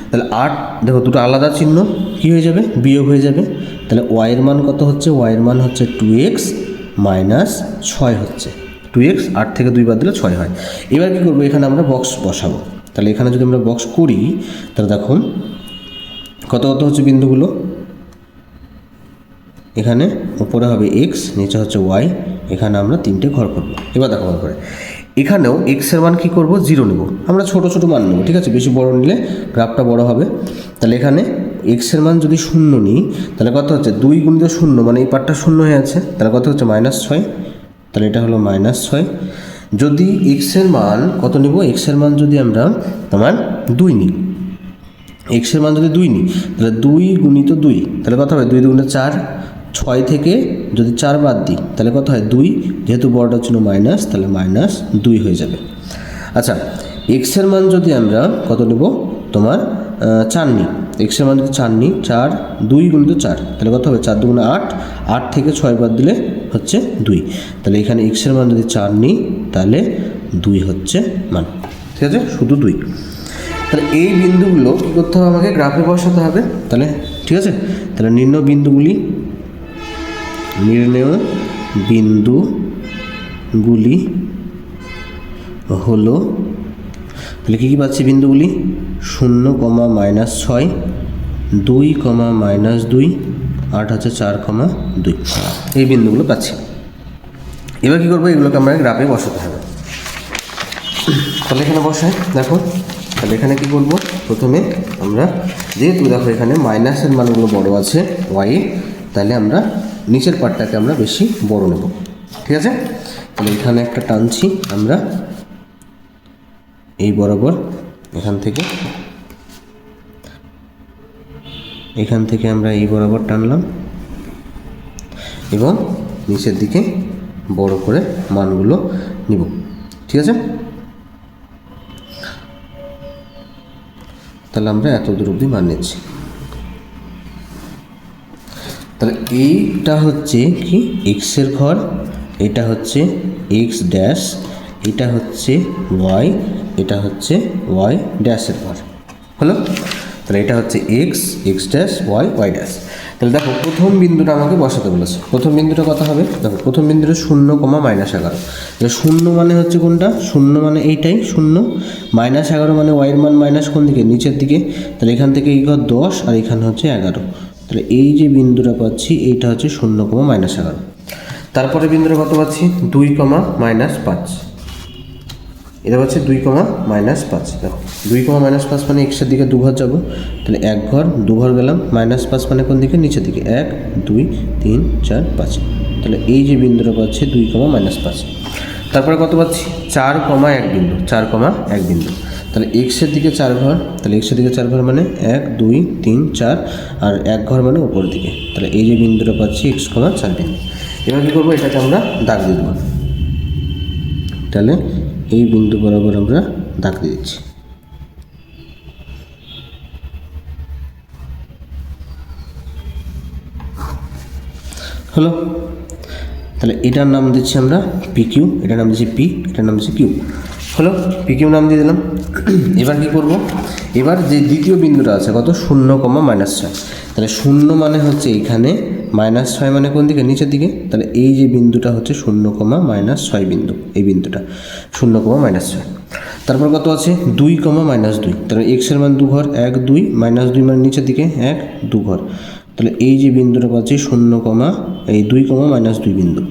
তাহলে 8 দেখো দুটো আলাদা চিহ্ন কী হয়ে যাবে বিয়োগ হয়ে যাবে। তাহলে ওয়াইয়ের মান কত হচ্ছে ওয়াইয়ের মান হচ্ছে 2x - 6 হচ্ছে 2x, 8 থেকে 2 বাদ দিলে 6 হয়। এবার কী করবো এখানে আমরা বক্স বসাবো। তাহলে এখানে যদি আমরা বক্স করি তাহলে দেখুন কত হচ্ছে বিন্দুগুলো, এখানে উপরে হবে x নিচে হচ্ছে y, এখানে আমরা 3টে ঘর করব। এবার দেখো ভালো করে এখানেও এক্সের মান কী করবো 0 নেব, আমরা ছোট মান নেব। ঠিক আছে, বেশি বড় নিলে গ্রাফটা বড় হবে। তাহলে এখানে এক্সের মান যদি 0 নিই তাহলে কত হচ্ছে 2 গুণিত 0 মানে এই পার্টটা 0 হয়ে আছে, তাহলে কত হচ্ছে -6, তাহলে এটা হলো -6। যদি এক্সের মান কত নিব এক্সের মান যদি আমরা তোমার 2 নিই, এক্সের মান যদি 2 নিই তাহলে 2 গুণিত 2 তাহলে কত হবে 2 দুগুণে 4, 6 থেকে যদি 4 বাদ দিই তাহলে কত হয় 2, যেহেতু বড়টার জন্য মাইনাস তাহলে -2 হয়ে যাবে। আচ্ছা এক্সের মান যদি আমরা কত নেব তোমার 4 নিই, এক্সের মান যদি 4 নিই 4, 2 গুণিত 4 তাহলে কত হবে 4 দুগুণে 8, 8 থেকে 6 বাদ দিলে হচ্ছে 2। তাহলে এখানে এক্সের মান যদি 4 নিই তাহলে 2 হচ্ছে মান। ঠিক আছে, শুধু 2। তাহলে এই বিন্দুগুলো কী করতে হবে আমাকে গ্রাফে বসাতে হবে। তাহলে ঠিক আছে, তাহলে নির্ণয় বিন্দুগুলি নির্ণেয় বিন্দুগুলি হলো, তাহলে কী কী পাচ্ছি বিন্দুগুলি? 0, -6, 2, -2, 8 হচ্ছে 4,2, এই বিন্দুগুলো পাচ্ছি। এবার কী করবো? এগুলোকে আমরা গ্রাফে বসাতে হবে। তাহলে এখানে বসাই, দেখো। তাহলে এখানে কী করবো? প্রথমে আমরা যেহেতু দেখো এখানে মাইনাসের মানগুলো বড় আছে ওয়াই, তাহলে আমরা নিচের পার্টটাকে আমরা বেশি বড় নেব, ঠিক আছে? তাহলে এখানে একটা টানছি আমরা এই বরাবর, এখান থেকে আমরা এই বরাবর টানলাম এবং নিচের দিকে বড় করে মানগুলো নিব, ঠিক আছে? তাহলে আমরা এত দূর অবধি মান নিচ্ছি। তাহলে এইটা হচ্ছে কি এক্সের ঘর, এটা হচ্ছে এক্স ড্যাশ, এটা হচ্ছে ওয়াই, এটা হচ্ছে ওয়াই ড্যাশের ঘর, হলো? তাহলে এটা হচ্ছে X, X dash, Y, Y dash. তাহলে দেখো প্রথম বিন্দুটা আমাকে বসাতে বলেছে। প্রথম বিন্দুটা কত হবে? দেখো প্রথম বিন্দুটা 0, -11। তাহলে 0 মানে হচ্ছে কোনটা? 0 মানে এইটাই 0, -11 মানে ওয়াইয়ের মান মাইনাস কোন দিকে? নিচের দিকে। তাহলে এখান থেকে এই ঘর 10 আর এখানে হচ্ছে 11। তাহলে এই যে বিন্দুটা পাচ্ছি এইটা হচ্ছে 0, -11। তারপরে বিন্দুটা কত পাচ্ছি? 2, -5। এটা হচ্ছে 2, -5। দেখো 2, -5 মানে এক্সের দিকে 2 ঘর যাবো, তাহলে 1 ঘর 2 ঘর গেলাম, -5 মানে কোন দিকে? নিচের দিকে। 1, 2, 3, 4, 5। তাহলে এই যে বিন্দুটা পাচ্ছি 2, -5। তারপরে কত পাচ্ছি? 4, 1 বিন্দু, 4, 1 বিন্দু। তাহলে এক্সের দিকে 4 ঘর, তাহলে এক্সের দিকে 4 ঘর মানে 1, 2, 3, 4 আর 1 ঘর মানে উপরের দিকে। তাহলে এই যে বিন্দুটা পাচ্ছি x, 4 বিন্দু। এবার কী করবো? এটাকে আমরা দাগ দিয়ে দেবো। তাহলে এই বিন্দু বরাবর আমরা দাগ দিয়ে দিচ্ছি। হলো? তাহলে এটার নাম দিচ্ছি আমরা পি কিউ, এটার নাম দিচ্ছি পি, এটার নাম দিচ্ছি কিউ। হলো? পি কিউ নাম দিয়ে দিলাম। এবার কী করব? এবার যে দ্বিতীয় বিন্দুটা আছে কত? 0, -6। তাহলে 0 মানে হচ্ছে এইখানে, -6 মানে কোন দিকে? নিচের দিকে। তাহলে এই যে বিন্দুটা হচ্ছে 0, -6 বিন্দু, এই বিন্দুটা 0, -6। তারপর কত আছে? 2, -2। তাহলে এক্সের মান 2 ঘর, 1, 2, -2 মানে নিচের দিকে 1, 2 ঘর। তাহলে এই যে বিন্দুটা পাচ্ছি 0, এই 2, -2 বিন্দু।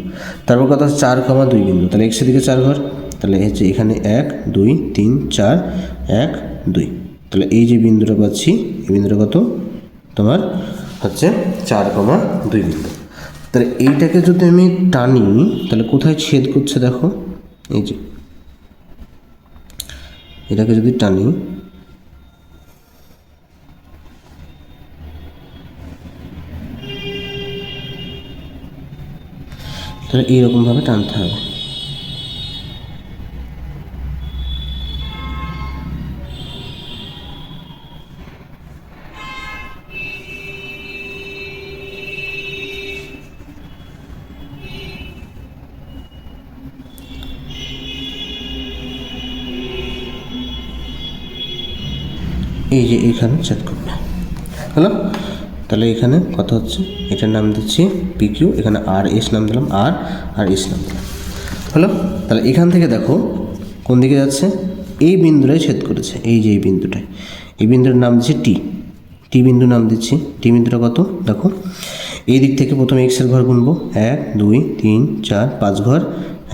তারপর কত আছে? 4, 2 বিন্দু। তাহলে এক্সের দিকে 4 ঘর, তাহলে হচ্ছে এখানে 1, 2, 3, 4, 1, 2। তাহলে এই যে বিন্দুটা পাচ্ছি, এই বিন্দুটা কত? তোমার হচ্ছে 4, 2 বিন্দু। তাহলে এইটাকে যদি আমি টানি তাহলে কোথায় ছেদ করছে দেখো, এই যে এটাকে যদি টানি তাহলে এইরকমভাবে টানতে হবে। এই যে এইখানে ছেদ করবে, হলো? তাহলে এখানে কত হচ্ছে? এটার নাম দিচ্ছি পি কিউ, এখানে আর এস নাম দিলাম, আর এস নাম দিলাম, হলো? তাহলে এখান থেকে দেখো কোন দিকে যাচ্ছে? এই বিন্দুটাই ছেদ করেছে, এই যে এই বিন্দুটায়। এই বিন্দুর নাম দিচ্ছি টি, টি বিন্দু নাম দিচ্ছি। টি বিন্দুটা কত দেখো, এই দিক থেকে প্রথমে এক্সের ঘর গুনবো, 1, 2, 3, 4, 5 ঘর,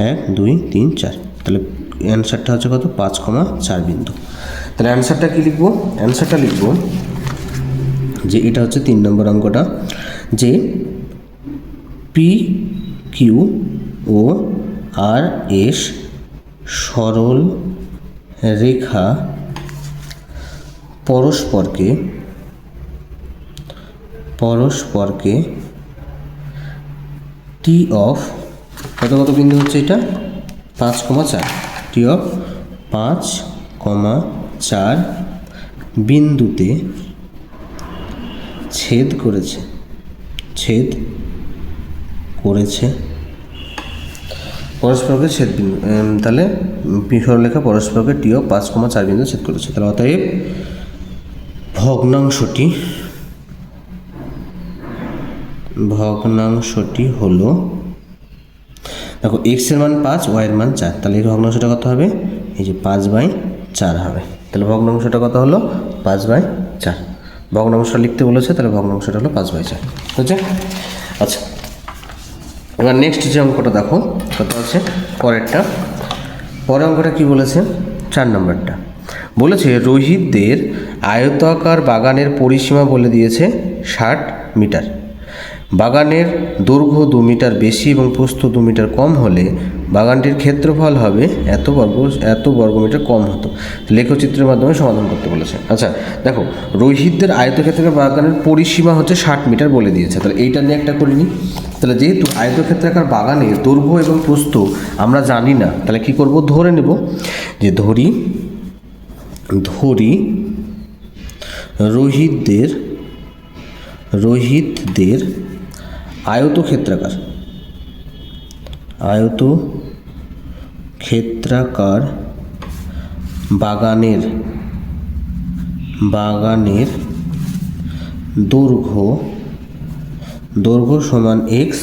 1, 2, 3, 4। তাহলে অ্যান্সারটা হচ্ছে কত? 5, 4 বিন্দু। তাহলে অ্যান্সারটা কী লিখবো? অ্যান্সারটা লিখবো যে এটা হচ্ছে 3 নম্বর অঙ্কটা, যে পি কিউ ও আর এস সরল রেখা পরস্পরকে টি অফ কত বিন্দু হচ্ছে এটা? 5, 4। টি অফ 5, 4 বিন্দুতে ছেদ করেছে পরস্পরকে ছেদ বিন্দু। তাহলে সরলরেখা পরস্পরকে টি অফ 5, 4 বিন্দু ছেদ করেছে। তাহলে অতএব ভগ্নাংশটি ভগ্নাংশটি হলো, দেখো এক্স এর মান 5, ওয়াই এর মান 4, তাহলে এই ভগ্নাংশটা কত হবে? এই যে 5/4 হবে। তাহলে ভগ্নাংশটা কত হলো? 5/4। ভগ্নাংশটা লিখতে বলেছে, তাহলে ভগ্নাংশটা হলো 5/4। বুঝছে? আচ্ছা, এবার নেক্সট যে অঙ্কটা দেখো কত আছে পরেরটা। পরের অঙ্কটা কি বলেছে? 4 নম্বরটা বলেছে রোহিতদের আয়তাকার বাগানের পরিসীমা বলে দিয়েছে 60 মিটার। বাগানের দৈর্ঘ্য 2 মিটার বেশি এবং প্রস্থ 2 মিটার কম হলে বাগানটির ক্ষেত্রফল হবে এত বর্গমিটার কম হতো। লেখচিত্রের মাধ্যমে সমাধান করতে বলেছে। আচ্ছা দেখো, রোহিতদের আয়তক্ষেত্রাকার বাগানের পরিসীমা হচ্ছে 60 মিটার বলে দিয়েছে। তাহলে এইটা নিয়ে একটা করে নিই। তাহলে যেহেতু আয়তক্ষেত্রাকার বাগানের দৈর্ঘ্য এবং প্রস্থ আমরা জানি না, তাহলে কি করব? ধরে নেব যে ধরি রোহিতদের আয়তক্ষেত্রাকার বাগানের দৈর্ঘ্য সমান এক্স,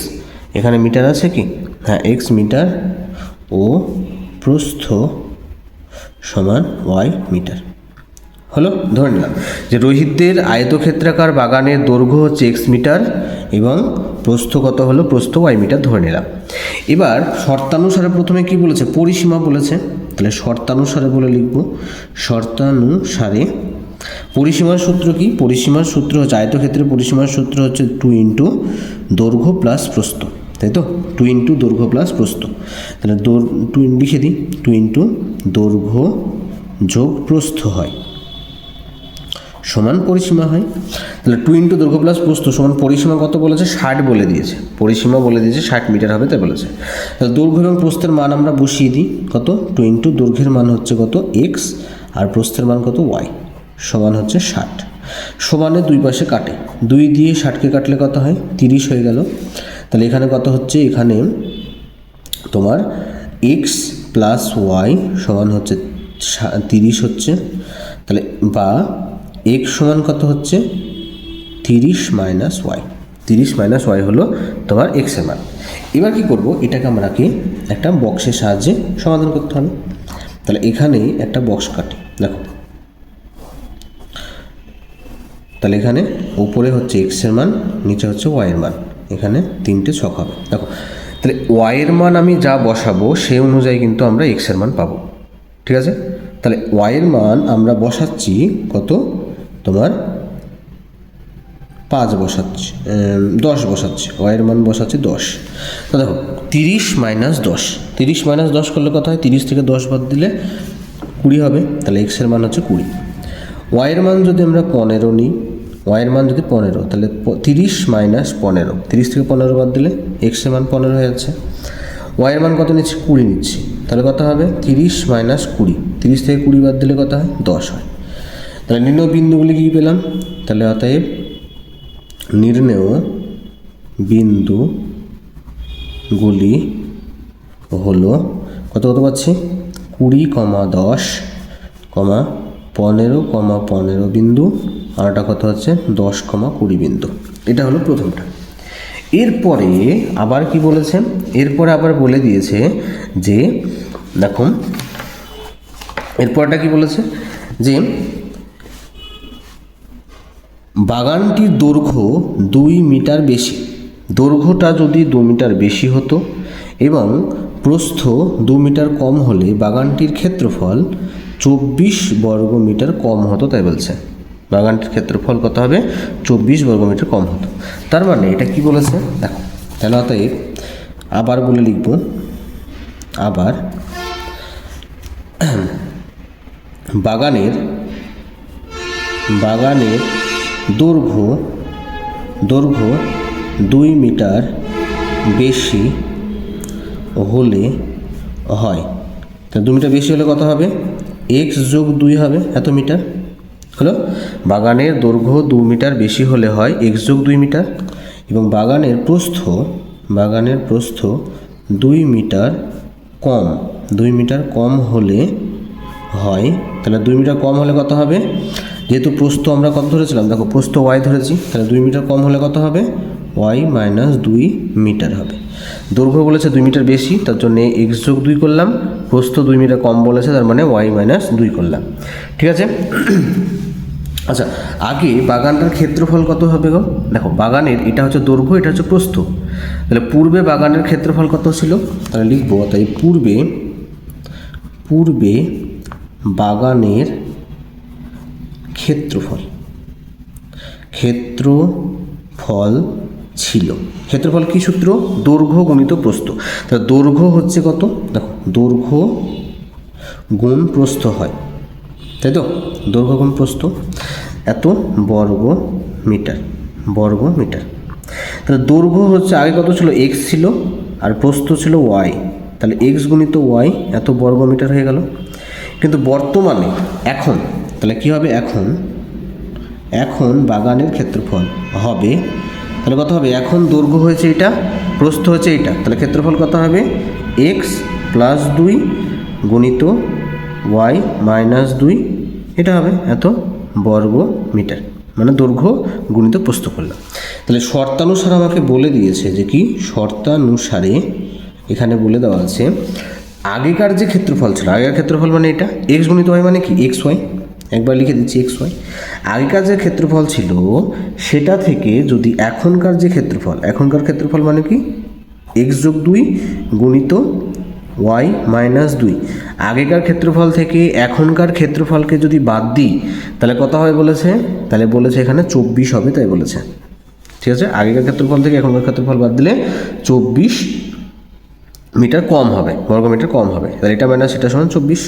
এখানে মিটার আছে কি? হ্যাঁ, এক্স মিটার, ও প্রস্থ সমান ওয়াই মিটার। হলো, ধরে নিলাম যে রোহিতদের আয়তক্ষেত্রাকার বাগানের দৈর্ঘ্য হচ্ছে এক্স মিটার এবং প্রস্থ কত হলো? প্রস্থ ওয়াই মিটার ধরে নিলাম। এবার শর্তানুসারে প্রথমে কি বলেছে? পরিসীমা বলেছে। তাহলে শর্তানুসারে বলে লিখব, শর্তানুসারে পরিসীমার সূত্র কি? পরিসীমার সূত্র হচ্ছে, আয়তক্ষেত্রের পরিসীমার সূত্র হচ্ছে 2 ইন্টু দৈর্ঘ্য প্লাস প্রস্থ, তাই তো? 2 ইন্টু দৈর্ঘ্য প্লাস প্রস্থ। তাহলে 2 লিখে দিই, 2 ইন্টু দৈর্ঘ্য যোগ প্রস্থ হয় সমান পরিসীমা হয়। তাহলে 2 ইন্টু দৈর্ঘ্য প্লাস প্রস্থ সমান পরিসীমা কত বলেছে? 60 বলে দিয়েছে। পরিসীমা বলে দিয়েছে 60 মিটার হবে, তাই বলেছে। তাহলে দৈর্ঘ্য এবং প্রস্থের মান আমরা বসিয়ে দিই। কত? 2 ইন্টু দৈর্ঘ্যের মান হচ্ছে কত? এক্স, আর প্রস্থের মান কত? ওয়াই, সমান হচ্ছে 60। সমানে দুই পাশে কাটে, 2 দিয়ে 60কে কাটলে কত হয়? 30 হয়ে গেল। তাহলে এখানে কত হচ্ছে? এখানে তোমার এক্স প্লাস ওয়াই সমান হচ্ছে 30 হচ্ছে। তাহলে বা এক্স সমান কত হচ্ছে? 30 মাইনাস ওয়াই। 30 মাইনাস ওয়াই হলো তোমার এক্সের মান। এবার কি করব? এটাকে আমরাকে একটা বক্সের সাহায্যে সমাধান করতে হবে। তাহলে এখানে একটা বক্স কাটি, দেখো। তাহলে এখানে উপরে হচ্ছে এক্সের মান, নিচে হচ্ছে ওয়াইয়ের মান, এখানে 3টে ছক হবে। দেখো, তাহলে ওয়াইয়ের মান আমি যা বসাবো সেই অনুযায়ী কিন্তু আমরা এক্সের মান পাবো। ঠিক আছে? তাহলে ওয়াইয়ের মান আমরা বসাচ্ছি কত? তোমার 5 বসাচ্ছি, 10 বসাচ্ছি। ওয়াইয়ের মান বসাচ্ছি 10। তো দেখো 30 মাইনাস 10, 30 মাইনাস 10 করলে কত হয়? 30 থেকে 10 বাদ দিলে 20 হবে। তাহলে এক্সের মান হচ্ছে 20। ওয়াইয়ের মান যদি আমরা 15 নিই, ওয়াইয়ের মান যদি 15, তাহলে 30 মাইনাস 15, 30 থেকে 15 বাদ দিলে এক্সের মান 15 হয়ে যাচ্ছে। ওয়াইয়ের মান কত নিচ্ছি? 20 নিচ্ছি। তাহলে কত হবে? 30 মাইনাস 20, 30 থেকে 20 বাদ দিলে কত হয়? 10 হয়। তাহলে নির্ণয় বিন্দুগুলি কী পেলাম? তাহলে অতএব নির্ণেয় বিন্দুগুলি হলো কত পাচ্ছি? 20, 10, 15, 15 বিন্দু, আর এটা কত হচ্ছে? 10, 20 বিন্দু। এটা হলো প্রথমটা। এরপরে আবার কি বলেছে? এরপরে আবার বলে দিয়েছে যে দেখুন, এরপরটা কি বলেছে? যে বাগানটির দৈর্ঘ্য 2 মিটার বেশি, দৈর্ঘ্যটা যদি 2 মিটার বেশি হতো এবং প্রস্থ 2 মিটার কম হলে বাগানটির ক্ষেত্রফল 24 বর্গমিটার কম হতো, তাই বলছে। বাগানটির ক্ষেত্রফল কত হবে? 24 বর্গমিটার কম হতো। তার মানে এটা কি বলেছে? দেখো, তাহলে অতএব আবার বলে লিখব, আবার বাগানের দৈর্ঘ্য 2 মিটার বেশি হলে হয়। তা 2 মিটার বেশি হলে কত হবে? এক্স যোগ 2 হবে, এত মিটার হলো। বাগানের দৈর্ঘ্য 2 মিটার বেশি হলে হয় এক্স যোগ 2 মিটার, এবং বাগানের প্রস্থ 2 মিটার কম হলে হয়। তাহলে 2 মিটার কম হলে কত হবে? যেহেতু প্রস্থ আমরা কত ধরেছিলাম, দেখো প্রস্থ ওয়াই ধরেছি, তাহলে 2 মিটার কম হলে কত হবে? ওয়াই মাইনাস 2 মিটার হবে। দৈর্ঘ্য বলেছে 2 মিটার বেশি, তার জন্য এক্স যোগ 2 করলাম, প্রস্থ 2 মিটার কম বলেছে, তার মানে ওয়াই মাইনাস 2 করলাম। ঠিক আছে। আচ্ছা, আগে বাগানটার ক্ষেত্রফল কত হবে গো? দেখো বাগানের এটা হচ্ছে দৈর্ঘ্য, এটা হচ্ছে প্রস্থ, তাহলে পূর্বে বাগানের ক্ষেত্রফল কত ছিল? তাহলে লিখবো, তাই পূর্বে বাগানের ক্ষেত্রফল ছিল। ক্ষেত্রফল কি সূত্র? দৈর্ঘ্য গুণিত প্রস্থ। তাহলে দৈর্ঘ্য হচ্ছে কত? দেখো দৈর্ঘ্য গুণ প্রস্থ হয়, তাই তো? দৈর্ঘ্য গুণ প্রস্থ এত বর্গ মিটার। তাহলে দৈর্ঘ্য হচ্ছে আগে কত ছিল? এক্স ছিল, আর প্রস্থ ছিল ওয়াই। তাহলে এক্স গুণিত ওয়াই এত বর্গ মিটার হয়ে গেল। কিন্তু বর্তমানে এখন তাহলে কি হবে? এখন বাগানের ক্ষেত্রফল হবে, তাহলে কত হবে? এখন দৈর্ঘ্য হয়েছে এটা, প্রস্থ হচ্ছে এটা, তাহলে ক্ষেত্রফল কত হবে? এক্স প্লাস 2 গুণিত ওয়াই মাইনাস 2, এটা হবে এত বর্গ মিটার, মানে দৈর্ঘ্য গুণিত প্রস্থ করলাম। তাহলে শর্তানুসারে আমাকে বলে দিয়েছে যে কি? শর্তানুসারে এখানে বলে দেওয়া আছে আগেকার যে ক্ষেত্রফল ছিল, আগেকার ক্ষেত্রফল মানে এটা, এক্স গুণিত ওয়াই মানে কি? X Y. একবার লিখে দিচ্ছি এক্স ওয়াই। আগেকার যে ক্ষেত্রফল ছিল সেটা থেকে যদি এখনকার ক্ষেত্রফল মানে কি? এক্স যোগ 2 গুণিত ওয়াই মাইনাস 2। আগেকার ক্ষেত্রফল থেকে এখনকার ক্ষেত্রফলকে যদি বাদ দিই তাহলে কত হবে বলেছে? তাহলে বলেছে এখানে 24 হবে, তাই বলেছে। ঠিক আছে, আগেকার ক্ষেত্রফল থেকে এখনকার ক্ষেত্রফল বাদ দিলে 24 মিটার কম হবে, বর্গমিটার কম হবে। তাহলে এটা মাইনাস এটা সমান 24।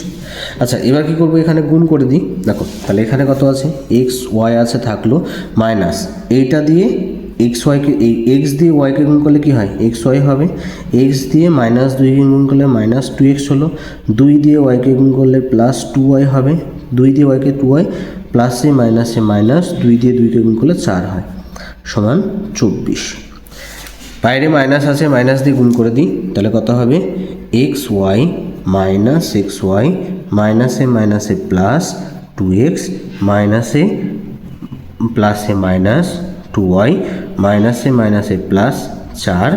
আচ্ছা, এবার কি করবো? এখানে গুণ করে দিই। দেখো তাহলে এখানে কত আছে? এক্স ওয়াই আছে, থাকলো মাইনাস এইটা দিয়ে এক্স ওয়াইকে, এই এক্স দিয়ে ওয়াইকে গুণ করলে কি হয়? এক্স ওয়াই হবে। এক্স দিয়ে মাইনাস 2কে গুণ করলে মাইনাস 2x হলো। 2 দিয়ে ওয়াইকে গুণ করলে প্লাস 2y হবে। 2 দিয়ে ওয়াইকে 2y, প্লাসে মাইনাসে মাইনাস, 2 দিয়ে 2কে গুণ করলে 4 হয়, সমান 24। বাইরে মাইনাস আছে, মাইনাস দিয়ে গুণ করে দিই, তাহলে কত হবে? X Y minus X Y, মাইনাসে মাইনাসে প্লাস 2x, মাইনাসে প্লাসে মাইনাস 2y, মাইনাসে মাইনাসে প্লাস 4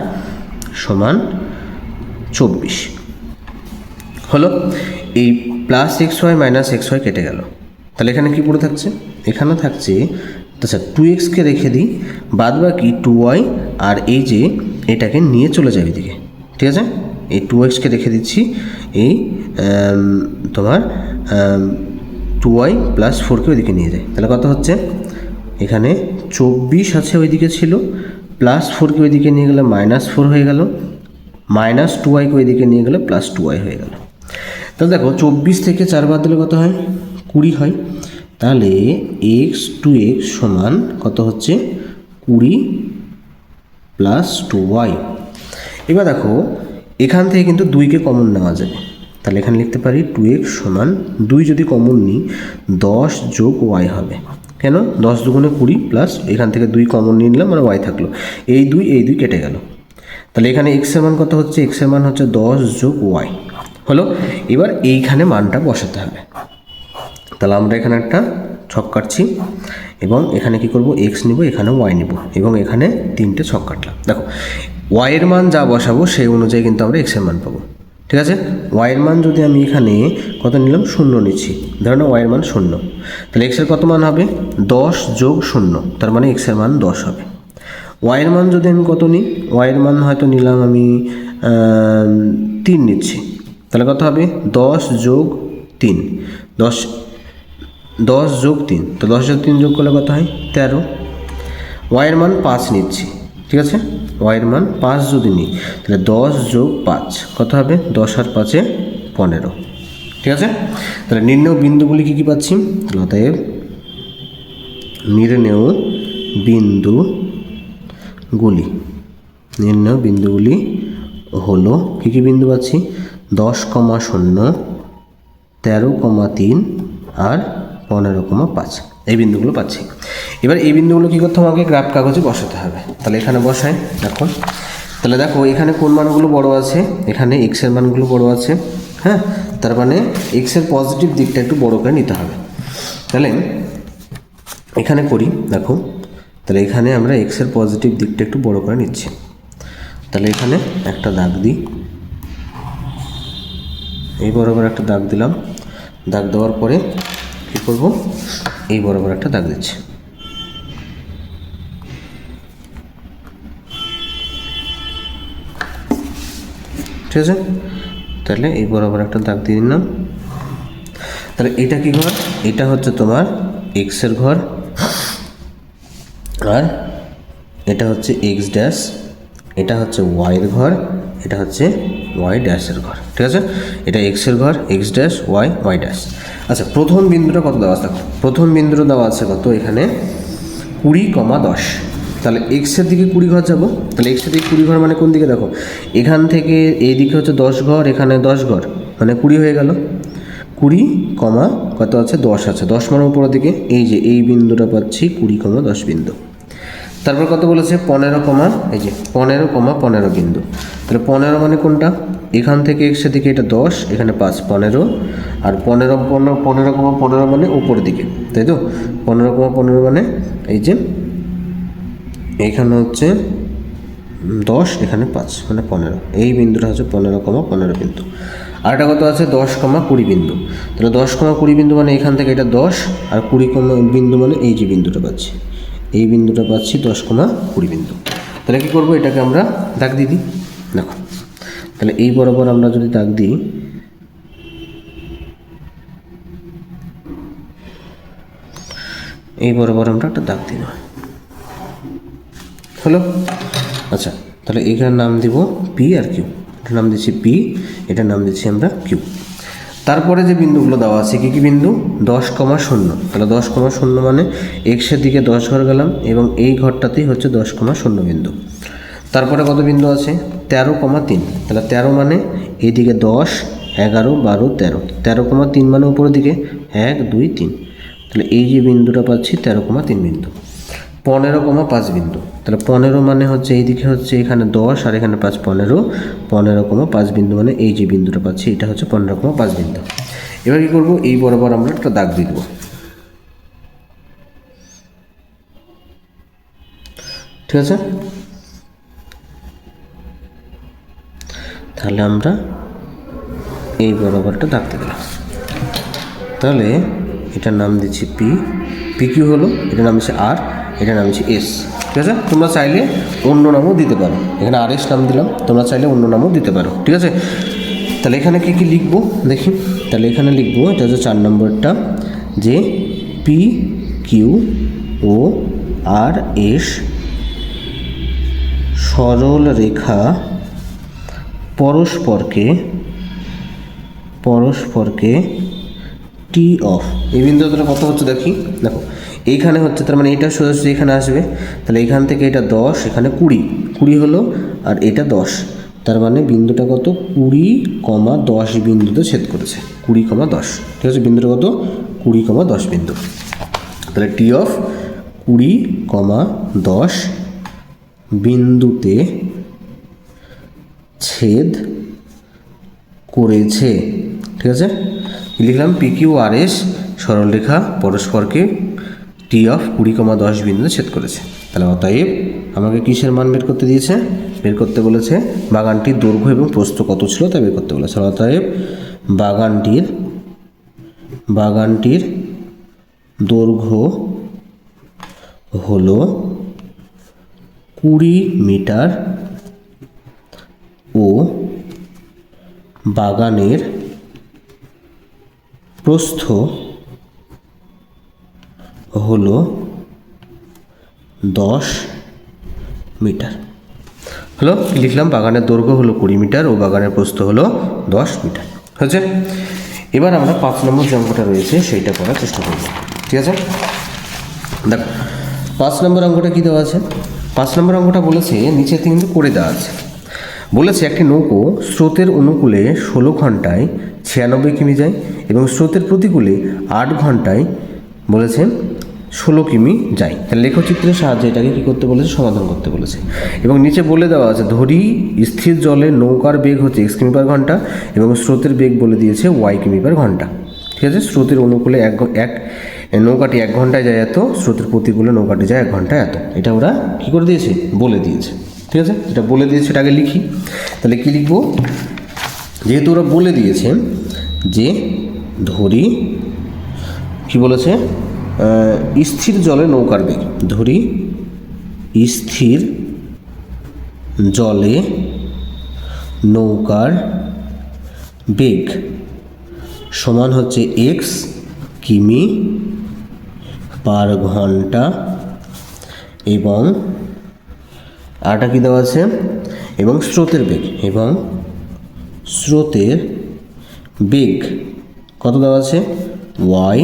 সমান 24 হলো। এই plus X Y minus X Y কেটে গেল, তাহলে এখানে কি পড়ে থাকছে? এখানে থাকছে, আচ্ছা 2xকে রেখে দিই, বাদ বাকি 2y, আর এই যে এটাকে নিয়ে চলে যাবে এদিকে। ঠিক আছে, এই 2xকে রেখে দিচ্ছি, এই তোমার 2y প্লাস 4কে ওইদিকে নিয়ে যায়, তাহলে কত হচ্ছে? এখানে 24 আছে, ওইদিকে ছিল, প্লাস 4কে ওইদিকে নিয়ে গেলে মাইনাস 4 হয়ে গেল, মাইনাস 2yকে ওইদিকে নিয়ে গেলে প্লাস 2y হয়ে গেল। তাহলে দেখো 24 থেকে 4 বাদ দিলে কত হয়? 20 হয়। তাহলে এক্স টু এক্স সমান কত হচ্ছে? 20 প্লাস 2y। এবার দেখো এখান থেকে কিন্তু 2কে কমন নেওয়া যাবে, তাহলে এখানে লিখতে পারি 2x সমান 2 যদি কমন নিই 10 যোগ y হবে। কেন? 10 দুগুণে 20 প্লাস এখান থেকে 2 কমন নিয়ে নিলাম, মানে y থাকলো, এই 2 কেটে গেল। তাহলে এখানে x এর মান কত হচ্ছে? x এর মান হচ্ছে 10 যোগ y হলো। এবার এইখানে মানটা বসাতে হবে, তাহলে আমরা এখানে একটা ছক কাটছি এবং এখানে কি করব? x নিব, এখানে y নিব এবং এখানে 3টে ছক কাটলাম। দেখো y এর মান যা বসাবো সেই অনুযায়ী কিন্তু আমরা x এর মান পাবো। ঠিক আছে, y এর মান যদি আমি এখানে কত নিলাম? 0 নিচ্ছি, ধরো না y এর মান 0, তাহলে x এর কত মান হবে? 10 যোগ 0, তার মানে x এর মান 10 হবে। y এর মান যদি আমি কত নিই? y এর মান হয়তো নিলাম আমি 3 নিচ্ছি, তাহলে কত হবে? 10 যোগ 3, 10 যোগ 3, তো 10 যোগ 3 যোগ করলে কত হয়? 13। y এর মান 5 নিচ্ছি, ঠিক আছে, y এর মান 5 যদি নিই তাহলে 10 যোগ 5 কত হবে? 10 আর 5-এ 15। ঠিক আছে, তাহলে নির্ণেয় বিন্দুগুলি কী কী পাচ্ছি? তাহলে অতএব নির্ণেয় বিন্দুগুলি হলো কী কী বিন্দু পাচ্ছি? 10,0, 13,3 আর 15,5, এই বিন্দুগুলো পাচ্ছি। এবার এই বিন্দুগুলো কী করতে হবে? আমাকে গ্রাফ কাগজে বসাতে হবে। তাহলে এখানে বসাই, দেখো তাহলে দেখো এখানে কোন মানগুলো বড় আছে? এখানে x এর মানগুলো বড় আছে, হ্যাঁ, তার মানে x এর পজিটিভ দিকটা একটু বড় করে নিতে হবে। তাহলে এখানে করি, দেখো তাহলে এখানে আমরা এক্সের পজিটিভ দিকটা একটু বড় করে নিচ্ছি। তাহলে এখানে একটা দাগ দিই, এই বরাবর একটা দাগ দিলাম। দাগ দেওয়ার পরে কী করব, এই বরাবর একটা দাগ দিচ্ছি। ঠিক আছে, তাহলে এই বরাবর একটা দাগ দিয়ে দিলাম। তাহলে এটা কি ঘর, এটা হচ্ছে তোমার এক্সের ঘর, আর এটা হচ্ছে এক্স ড্যাশ, এটা হচ্ছে ওয়াইয়ের ঘর, এটা হচ্ছে ওয়াই ড্যাশের ঘর। ঠিক আছে, এটা এক্সের ঘর, X dash Y, Y dash. আচ্ছা, প্রথম বিন্দুটা কত দেওয়া আছে? প্রথম বিন্দুটা দেওয়া আছে কত, এখানে 20,10। তাহলে এক্সের দিকে 20 ঘর যাব। তাহলে এক্সের দিকে 20 ঘর মানে কোন দিকে দেখো, এখান থেকে এই দিকে হচ্ছে 10 ঘর, এখানে 10 ঘর, মানে 20 হয়ে গেল। 20, কত আছে, 10 আছে। 10 মানে উপরের দিকে এই যে এই বিন্দুটা পাচ্ছি 20,10 বিন্দু। তারপর কত বলেছে, 15, এই যে 15, বিন্দু। তাহলে 15 মানে কোনটা, এখান থেকে এক্সের দিকে এটা 10, এখানে 5, 15, আর 15,15 মানে উপরের দিকে, তাই তো। 15,15 মানে এই যে এইখানে হচ্ছে 10, এখানে 5, মানে 15। এই বিন্দুটা হচ্ছে 15,15 বিন্দু। আর এটা কত আছে, 10,20 বিন্দু। তাহলে 10,20 বিন্দু মানে এখান থেকে এটা 10, আর 20 বিন্দু মানে এই যে বিন্দুটা পাচ্ছি, এই বিন্দুটা পাচ্ছি 10,20 বিন্দু। তাহলে কী করবো, এটাকে আমরা দাগ দিয়ে দিই। দেখো, তাহলে এই বরাবর আমরা যদি দাগ দিই, এই বরাবর আমরা একটা দাগ দিই হলো। আচ্ছা, তাহলে এখানে নাম দিব পি আর কিউ। এটার নাম দিচ্ছি পি, এটার নাম দিচ্ছি আমরা কিউ। তারপরে যে বিন্দুগুলো দেওয়া আছে কী কী বিন্দু, 10,0। তাহলে 10,0 মানে এক্সের দিকে 10 ঘর গেলাম, এবং এই ঘরটাতেই হচ্ছে 10,0 বিন্দু। তারপরে কত বিন্দু আছে, 13,3। তাহলে 13 মানে এইদিকে 10, 11, 12, 13। 13,3 মানে উপরের দিকে 1, 2, 3। তাহলে এই যে বিন্দুটা পাচ্ছি 13,3 বিন্দু। 15,5 বিন্দু। তাহলে 15 মানে হচ্ছে এইদিকে হচ্ছে এখানে 10, আর এখানে 5, 15। 15,5 বিন্দু মানে এই যে বিন্দুটা পাচ্ছি এটা হচ্ছে 15,5 বিন্দু। এবার কী করবো, এই বরাবর আমরা একটা দাগ দিয়ে দেবো। ঠিক আছে, তাহলে আমরা এই বরাবরটা দাগ দিয়ে দিলাম। তাহলে এটার নাম দিচ্ছি পি, পি কিউ হলো, এটার নাম দিচ্ছি আর, এটার নাম দিচ্ছি এস। ঠিক আছে, তোমরা চাইলে অন্য নামও দিতে পারো, এখানে আর এস নাম দিলাম, তোমরা চাইলে অন্য নামও দিতে পারো। ঠিক আছে, তাহলে এখানে কী কী লিখবো দেখি। তাহলে এখানে লিখবো, এটা হচ্ছে 4 নম্বরটা, যে পি কিউ ও আর এস সরল রেখা পরস্পরকে টি অফ। এই বিন্দুটা কত হচ্ছে দেখি, দেখো এইখানে হচ্ছে, তার মানে এটা সোজাসুজি এখানে আসবে। তাহলে এখান থেকে এটা 10, এখানে 20 হলো, আর এটা 10। তার মানে বিন্দুটা কত, 20,10 বিন্দুতে ছেদ করেছে, 20,10। ঠিক আছে, বিন্দুটা কত, 20,10 বিন্দু। তাহলে টি অফ 20,10 বিন্দুতে ছেদ করেছে। ঠিক আছে, লিখলাম পি কিউ আর এস সরলরেখা পরস্পরকে টি অফ 20,10 বিন্দুতে ছেদ করেছে। তাহলে অতএব আমাকে কিসের মান বের করতে দিয়েছে, বের করতে বলেছে বাগানটির দৈর্ঘ্য এবং প্রস্থ কত ছিল তা বের করতে বলেছে। অতএব বাগানটির দৈর্ঘ্য হলো 20 মিটার ও বাগানের প্রস্থ হলো 10 মিটার। হলো, লিখলাম বাগানের দৈর্ঘ্য হলো 20 মিটার ও বাগানের প্রস্থ হলো 10 মিটার। হয়েছে, এবার আমরা 5 নম্বর যে অঙ্কটা রয়েছে সেইটা করার চেষ্টা করব। ঠিক আছে, দেখো 5 নম্বর অঙ্কটা কী দেওয়া আছে। 5 নম্বর অঙ্কটা বলেছে, নিচে কিন্তু করে দেওয়া আছে, বলেছে একটি নৌকো স্রোতের অনুকূলে 16 ঘন্টায় 96 কিমি যায় এবং স্রোতের প্রতিকূলে 8 ঘন্টায় বলেছে 16 কিমি যায়। তাহলে লেখচিত্রের সাহায্যে এটাকে কী করতে বলেছে, সমাধান করতে বলেছে। এবং নিচে বলে দেওয়া আছে, ধরি স্থির জলে নৌকার বেগ হচ্ছে x কিমি পার ঘন্টা এবং স্রোতের বেগ বলে দিয়েছে y কিমি পার ঘন্টা। ঠিক আছে, স্রোতের অনুকূলে এই নৌকাটি 1 ঘন্টায় যায় এত, স্রোতের প্রতিকূলে নৌকাটি যায় 1 ঘন্টায় এত। এটা ওরা কী করে দিয়েছে, বলে দিয়েছে। ঠিক আছে, এটা বলে দিয়েছে, এটা আগে লিখি। তাহলে কী লিখবো, যেহেতু ওরা বলে দিয়েছে যে ধরি কি বলেছে, স্থির জলে নৌকার বেগ, ধরি স্থির জলে নৌকার বেগ সমান হচ্ছে x কিমি পার ঘন্টা, এবং আরটা কী দেওয়া আছে, এবং স্রোতের বেগ, এবং স্রোতের বেগ কত দেওয়া আছে, y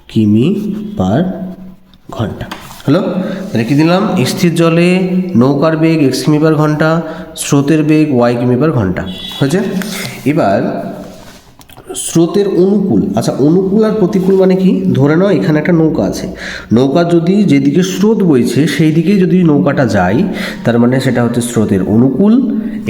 কিমি পার ঘন্টা। হলো, তাহলে কী দিলাম, স্থির জলে নৌকার বেগ x কিমি পার ঘন্টা, স্রোতের বেগ y কিমি পার ঘন্টা হয়েছে। এবার স্রোতের অনুকূল, আচ্ছা অনুকূল আর প্রতিকূল মানে কি, ধরে নাও এখানে একটা নৌকা আছে, নৌকা যদি যেদিকে স্রোত বইছে সেই দিকেই যদি নৌকাটা যায়, তার মানে সেটা হচ্ছে স্রোতের অনুকূল।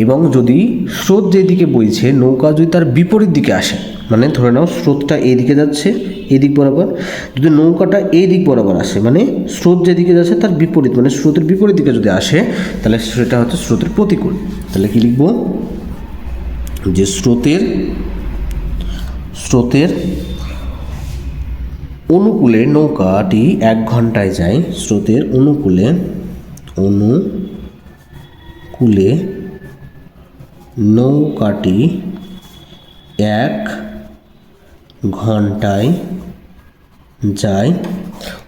এবং যদি স্রোত যেদিকে বইছে নৌকা যদি তার বিপরীত দিকে আসে, মানে ধরে নাও স্রোতটা এদিকে যাচ্ছে এদিক বরাবর, যদি নৌকাটা এই দিক বরাবর আসে, মানে স্রোত যেদিকে যাচ্ছে তার বিপরীত, মানে স্রোতের বিপরীত দিকে যদি আসে, তাহলে সেটা হচ্ছে স্রোতের প্রতিকূল। তাহলে কি লিখব, যে স্রোতের অনুকূলে নৌকাটি 1 ঘন্টায় যায়, স্রোতের অনুকূলে নৌকাটি 1 ঘন্টায় যায়।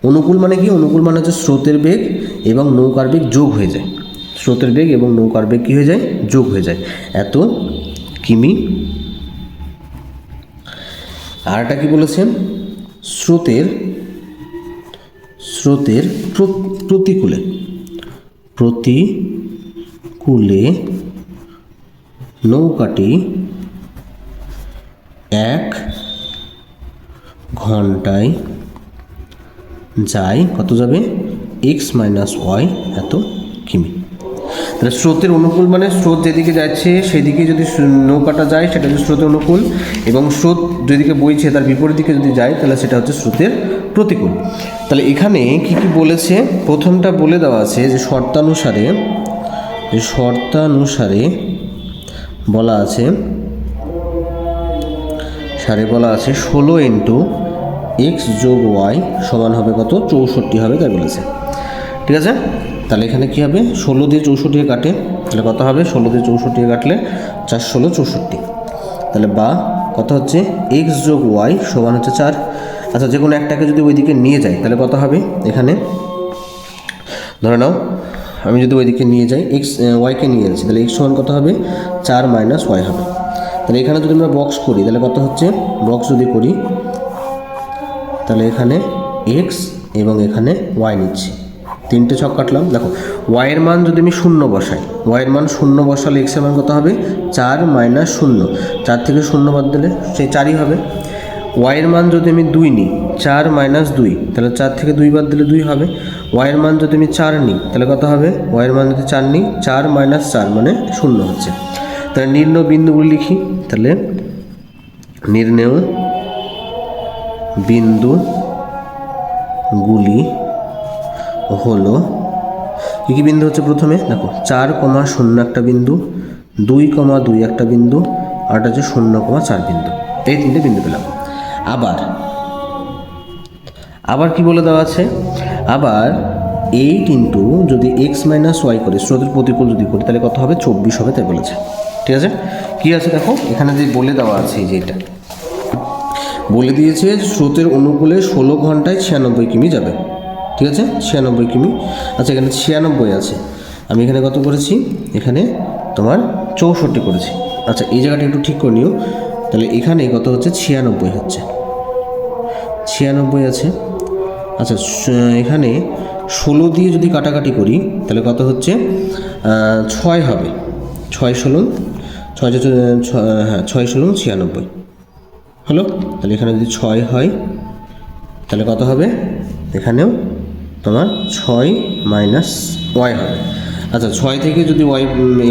অনুকূল মানে কি, অনুকূল মানে হচ্ছে স্রোতের বেগ এবং নৌকার বেগ যোগ হয়ে যায়, স্রোতের বেগ এবং নৌকার বেগ কী হয়ে যায়, যোগ হয়ে যায়, এত কিমি। আর এটা কি বলেছেন, স্রোতের প্রতিকূলে নৌকাটি 1 ঘন্টায় যায়, কত যাবে, x মাইনাস ওয়াই এত কিমি। তাহলে স্রোতের অনুকূল মানে স্রোত যেদিকে যাচ্ছে সেদিকে যদি নৌকাটা যায় সেটা হচ্ছে স্রোতের অনুকূল, এবং স্রোত যেদিকে বইছে তার বিপরীত দিকে যদি যায় তাহলে সেটা হচ্ছে স্রোতের প্রতিকূল। তাহলে এখানে কি কি বলেছে, প্রথমটা বলে দেওয়া আছে যে শর্তানুসারে বলা আছে 16 ইন্টু এক্স যোগ ওয়াই সমান হবে কত, 64 হবে, তাই বলেছে। ঠিক আছে, তাহলে এখানে কী হবে, 16 দিয়ে 64 কাটে, তাহলে কত হবে, 16 দিয়ে 64 কাটলে 4 × 16 64, তাহলে বা কত হচ্ছে, এক্স যোগ ওয়াই সমান হচ্ছে 4। আচ্ছা, যে কোনো একটাকে যদি ওইদিকে নিয়ে যাই তাহলে কত হবে, এখানে ধরে নাও আমি যদি ওইদিকে নিয়ে যাই, ওয়াইকে নিয়ে যাচ্ছি, তাহলে এক্স সমান কত হবে, 4 মাইনাস ওয়াই হবে। তাহলে এখানে যদি আমরা বক্স করি তাহলে কত হচ্ছে, বক্স যদি করি তাহলে এখানে এক্স এবং এখানে ওয়াই নিচ্ছি, 3টে ছক কাটলাম। দেখো ওয়াইয়ের মান যদি আমি 0 বসাই, ওয়াইয়ের মান 0 বসালে এক্সের মান কত হবে, 4 মাইনাস 0, 4 থেকে 0 বাদ দিলে সেই 4ই হবে। ওয়াইয়ের মান যদি আমি 2 নিই, 4 মাইনাস 2, তাহলে 4 থেকে 2 বাদ দিলে 2 হবে। ওয়াইয়ের মান যদি আমি 4 নিই তাহলে কত হবে, ওয়াইয়ের মান যদি 4 নিই, 4 মাইনাস 4 মানে 0 হচ্ছে। তাহলে নির্ণয় বিন্দুগুলি লিখি, তাহলে নির্ণয় বিন্দুগুলি হলো কী কী বিন্দু হচ্ছে, প্রথমে দেখো 4,0 একটা বিন্দু, 2,2 একটা বিন্দু, আর এটা হচ্ছে 0,4 বিন্দু, এই 3টে বিন্দু পেলাম। আবার কি বলে দেওয়া আছে, আবার 8 ইন্টু যদি এক্স মাইনাস ওয়াই করে স্রোতের প্রতিকূল যদি করি তাহলে কত হবে, 24 হবে, তাই বলেছে। ঠিক আছে, কী আছে দেখো এখানে যে বলে দেওয়া আছে, যে এটা বলে দিয়েছে স্রোতের অনুকূলে 16 ঘন্টায় 96 কিমি যাবে। ঠিক আছে, 96 কিমি। আচ্ছা, এখানে 96 আছে, আমি এখানে কত করেছি, এখানে তোমার 64 করেছি। আচ্ছা, এই জায়গাটা একটু ঠিক করে নিও, তাহলে এখানে কত হচ্ছে, 96 হচ্ছে, 96 আছে। আচ্ছা, এখানে 16 দিয়ে যদি কাটাকাটি করি তাহলে কত হচ্ছে, 6 হবে, 6 ষোলো 96 হলো। তাহলে এখানে যদি 6 হয় তাহলে কত হবে, এখানেও তোমার 6 মাইনাস ওয়াই হবে। আচ্ছা, 6 থেকে যদি ওয়াই,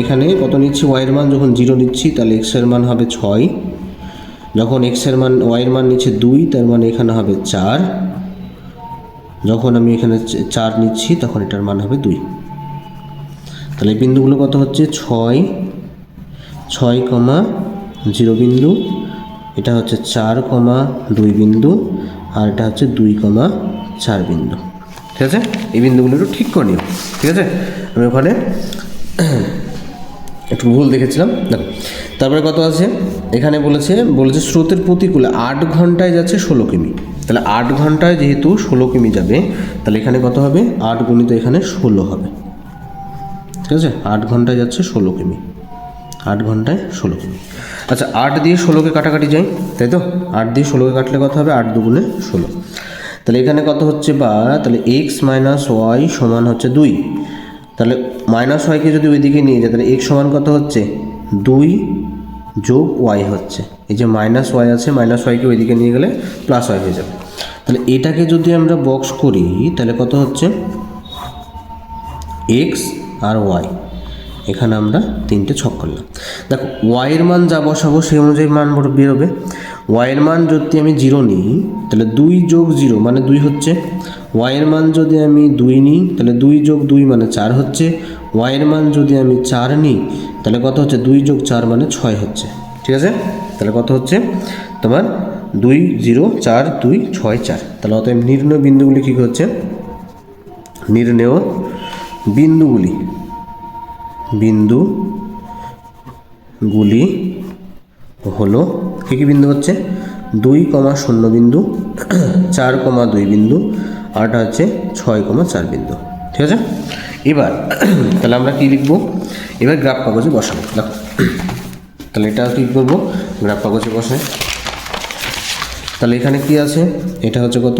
এখানে কত নিচ্ছি, ওয়াইয়ের মান যখন 0 নিচ্ছি তাহলে এক্সের মান হবে 6, যখন এক্সের মান ওয়াইয়ের মান নিচ্ছে 2 তার মানে এখানে হবে 4, যখন আমি এখানে 4 নিচ্ছি তখন এটার মান হবে 2। তাহলে এই বিন্দুগুলো কত হচ্ছে 6, 6,0 বিন্দু, এটা হচ্ছে 4,2 বিন্দু, আর এটা হচ্ছে 2,4 বিন্দু। ঠিক আছে, এই বিন্দুগুলো একটু ঠিক করে নিও। ঠিক আছে, আমি ওখানে একটু ভুল দেখেছিলাম। দেখো তারপরে কত আছে এখানে বলেছে স্রোতের প্রতিকূলে 8 ঘন্টায় যাচ্ছে 16 কিমি। তাহলে 8 ঘন্টায় যেহেতু 16 কিমি যাবে, তাহলে এখানে কত হবে 8 গুণিত এখানে 16 হবে। ঠিক আছে, 8 ঘন্টায় যাচ্ছে 16 কিমি, 8 ঘন্টায় 16 কিমি। আচ্ছা 8 দিয়ে 16কে কাটাকাটি যায়, তাই তো? 8 দিয়ে 16কে কাটলে কত হবে 8 দুগুণে 16। তাহলে এখানে কত হচ্ছে বা তাহলে x মাইনাস ওয়াই সমান হচ্ছে 2। তাহলে মাইনাস ওয়াইকে যদি ওইদিকে নিয়ে যায় তাহলে x সমান কত হচ্ছে 2 যোগ ওয়াই হচ্ছে। এই যে মাইনাস ওয়াই আছে, মাইনাস ওয়াইকে ওইদিকে নিয়ে গেলে প্লাস ওয়াই হয়ে যাবে। তাহলে এটাকে যদি আমরা বক্স করি তাহলে কত হচ্ছে x আর ওয়াই, এখানে আমরা 3টে ছক করলাম। দেখো ওয়াইয়ের মান যা বসাবো সেই অনুযায়ী মান বেরোবে। ওয়াইয়ের মান যদি আমি 0 নিই তাহলে 2 যোগ 0 মানে 2 হচ্ছে। ওয়াইয়ের মান যদি আমি 2 নিই তাহলে 2 যোগ 2 মানে 4 হচ্ছে। ওয়াইয়ের মান যদি আমি 4 নিই তাহলে কত হচ্ছে 2 যোগ 4 মানে 6 হচ্ছে। ঠিক আছে, তাহলে কত হচ্ছে তোমার 2 0 4 2 6 4। তাহলে অতএব নির্ণয় বিন্দুগুলি কী হচ্ছে, নির্ণেয় বিন্দুগুলি হলো কী কী বিন্দু হচ্ছে 2,0 বিন্দু, 4,2 বিন্দু, আর এটা হচ্ছে 6,4 বিন্দু। ঠিক আছে, এবার তাহলে আমরা কি লিখব, এবার গ্রাফ কাগজে বসাবো। দেখো তাহলে এটা কী করবো, গ্রাফ কাগজে বসাই। তাহলে এখানে কি আছে, এটা হচ্ছে কত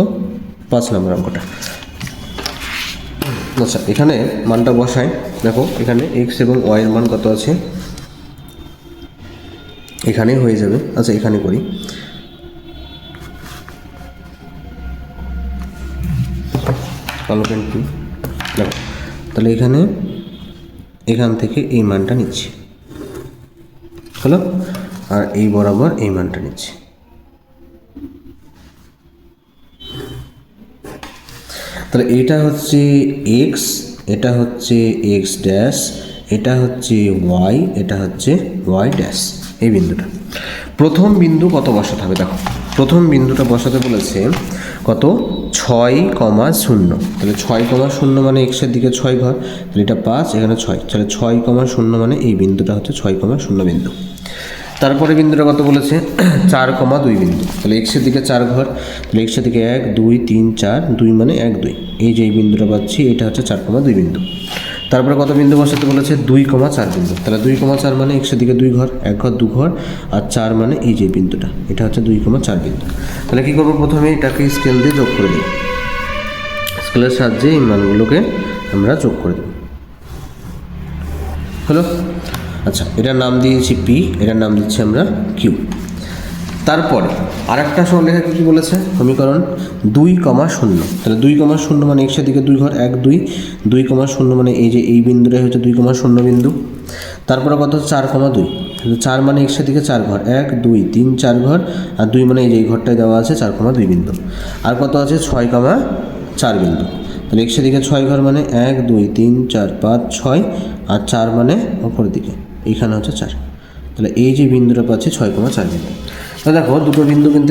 5 নম্বর অঙ্কটা। আচ্ছা এখানে মানটা বসাই। দেখো এখানে x এবং y এর মান কত আছে, এখানে হয়ে যাবে। আচ্ছা এখানে করি, কালো পেন কি, দেখো তাহলে এখান থেকে এই মানটা নিচ্ছি, হলো, আর এই বরাবর এই মানটা নিচ্ছি। তাহলে এটা হচ্ছে x, এটা হচ্ছে x ড্যাশ, এটা হচ্ছে y, এটা হচ্ছে y ড্যাশ। এই বিন্দুটা প্রথম বিন্দু কত বসাতে হবে, দেখো প্রথম বিন্দুটা বসাতে বলেছে কত 6,0। তাহলে 6,0 মানে এক্সের দিকে 6 ঘর, তাহলে এটা 5 এখানে 6, তাহলে 6,0 মানে এই বিন্দুটা হচ্ছে 6,0 বিন্দু। তারপরে বিন্দুটা কত বলেছে 4,2 বিন্দু, তাহলে এক্সের দিকে 4 ঘর, তাহলে এক্সের দিকে 1 2 3 4, 2 মানে 1 2, এই যে এই বিন্দুটা পাচ্ছি এটা হচ্ছে 4,2 বিন্দু। তারপরে কত বিন্দু বসাতে বলেছে 2,4 বিন্দু, তাহলে 2,4 মানে এক্সের দিকে 2 ঘর, 1 ঘর 2 ঘর, আর 4 মানে এই যে বিন্দুটা এটা হচ্ছে 2,4 বিন্দু। তাহলে কী করবো, প্রথমে এটাকে স্কেল দিয়ে যোগ করে দেব, স্কেলের সাহায্যে এই মানগুলোকে আমরা যোগ করে দেব, হলো। আচ্ছা এটার নাম দিয়েছি পি, এটার নাম দিচ্ছি আমরা কিউ। তারপরে আরেকটা সরলরেখা কী বলেছে, সমীকরণ 2,0, তাহলে 2,0 মানে এক্সের দিকে 2 ঘর 1 2, 2,0 মানে এই যে এই বিন্দুটাই হচ্ছে 2,0 বিন্দু। তারপরে কত 4,2, 4 মানে এক্সের দিকে 4 ঘর 1 2 3 4 ঘর, আর 2 মানে এই যে এই ঘরটায় দেওয়া আছে 4,2 বিন্দু। আর কত আছে 6,4 বিন্দু, তাহলে এক্সের দিকে 6 ঘর মানে 1 2 3 4 5 6, আর 4 মানে ওপরের দিকে এইখানে হচ্ছে 4, তাহলে এই যে বিন্দুটা পাচ্ছি 6,4 বিন্দু। তো দেখো দুটো বিন্দু কিন্তু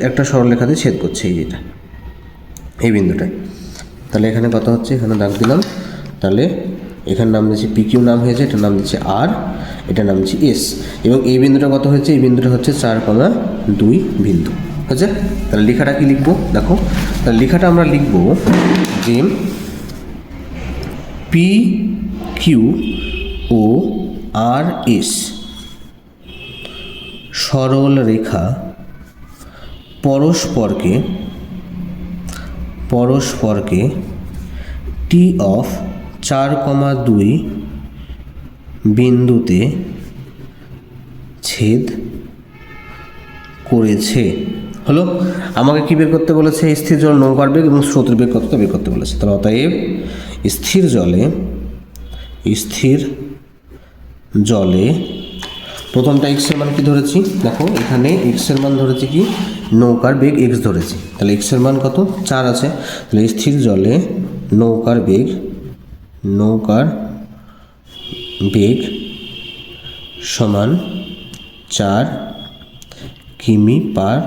একটা সরলরেখাতে ছেদ করছে, এই যেটা এই বিন্দুটায়। তাহলে এখানে কত হচ্ছে, এখানে দাগ দিলাম, তাহলে এখানে নাম দিচ্ছি পি কিউ নাম হয়েছে, এটার নাম দিচ্ছে আর, এটার নাম দিচ্ছি এস, এবং এই বিন্দুটা কত হয়েছে, এই বিন্দুটা হচ্ছে 4,2 বিন্দু হচ্ছে। তাহলে লেখাটা কি লিখবো, দেখো তাহলে লেখাটা আমরা লিখবো যে পি কিউ ও আর এস সরল রেখা পরস্পরকে টি অফ 4,2 বিন্দুতে ছেদ করেছে, হলো। আমাকে কি বের করতে বলেছে, স্থির জল নৌকার বেগ এবং স্রোতের বেগ কতটা বের করতে বলেছে। তাহলে অতএব স্থির জলে প্রথমটা এক্স এর মান কি ধরেছি, দেখো এখানে এক্স এর মান ধরেছি কি, নৌকার বেগ এক্স ধরেছি, তাহলে এক্স এর মান কত 4 আছে। তাহলে স্থির জলে নৌকার বেগ সমান 4 কিমি পার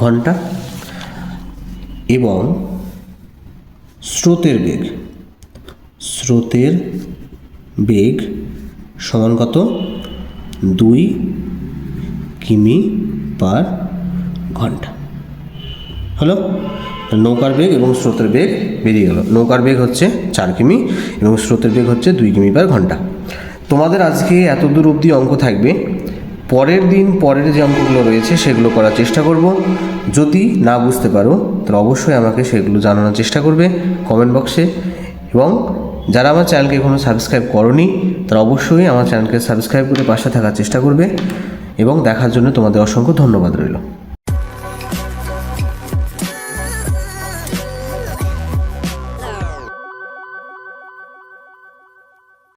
ঘন্টা এবং স্রোতের বেগ সমান কত 2 কিমি পার ঘন্টা। হলো, নৌকার বেগ এবং স্রোতের বেগ বেরিয়ে গেল। নৌকার বেগ হচ্ছে 4 কিমি এবং স্রোতের বেগ হচ্ছে 2 কিমি পার ঘন্টা। তোমাদের আজকে এত দূর অবধি অঙ্ক থাকবে। পরের দিন পরের যে অঙ্কগুলো রয়েছে সেগুলো করার চেষ্টা করব। যদি না বুঝতে পারো তাহলে অবশ্যই আমাকে সেগুলো জানানোর চেষ্টা করবে কমেন্ট বক্সে। এবং যারা আমার চ্যানেলকে এখনও সাবস্ক্রাইব করোনি তারা অবশ্যই আমার চ্যানেলকে সাবস্ক্রাইব করে পাশে থাকার চেষ্টা করবে। এবং দেখার জন্য তোমাদের অসংখ্য ধন্যবাদ রইল।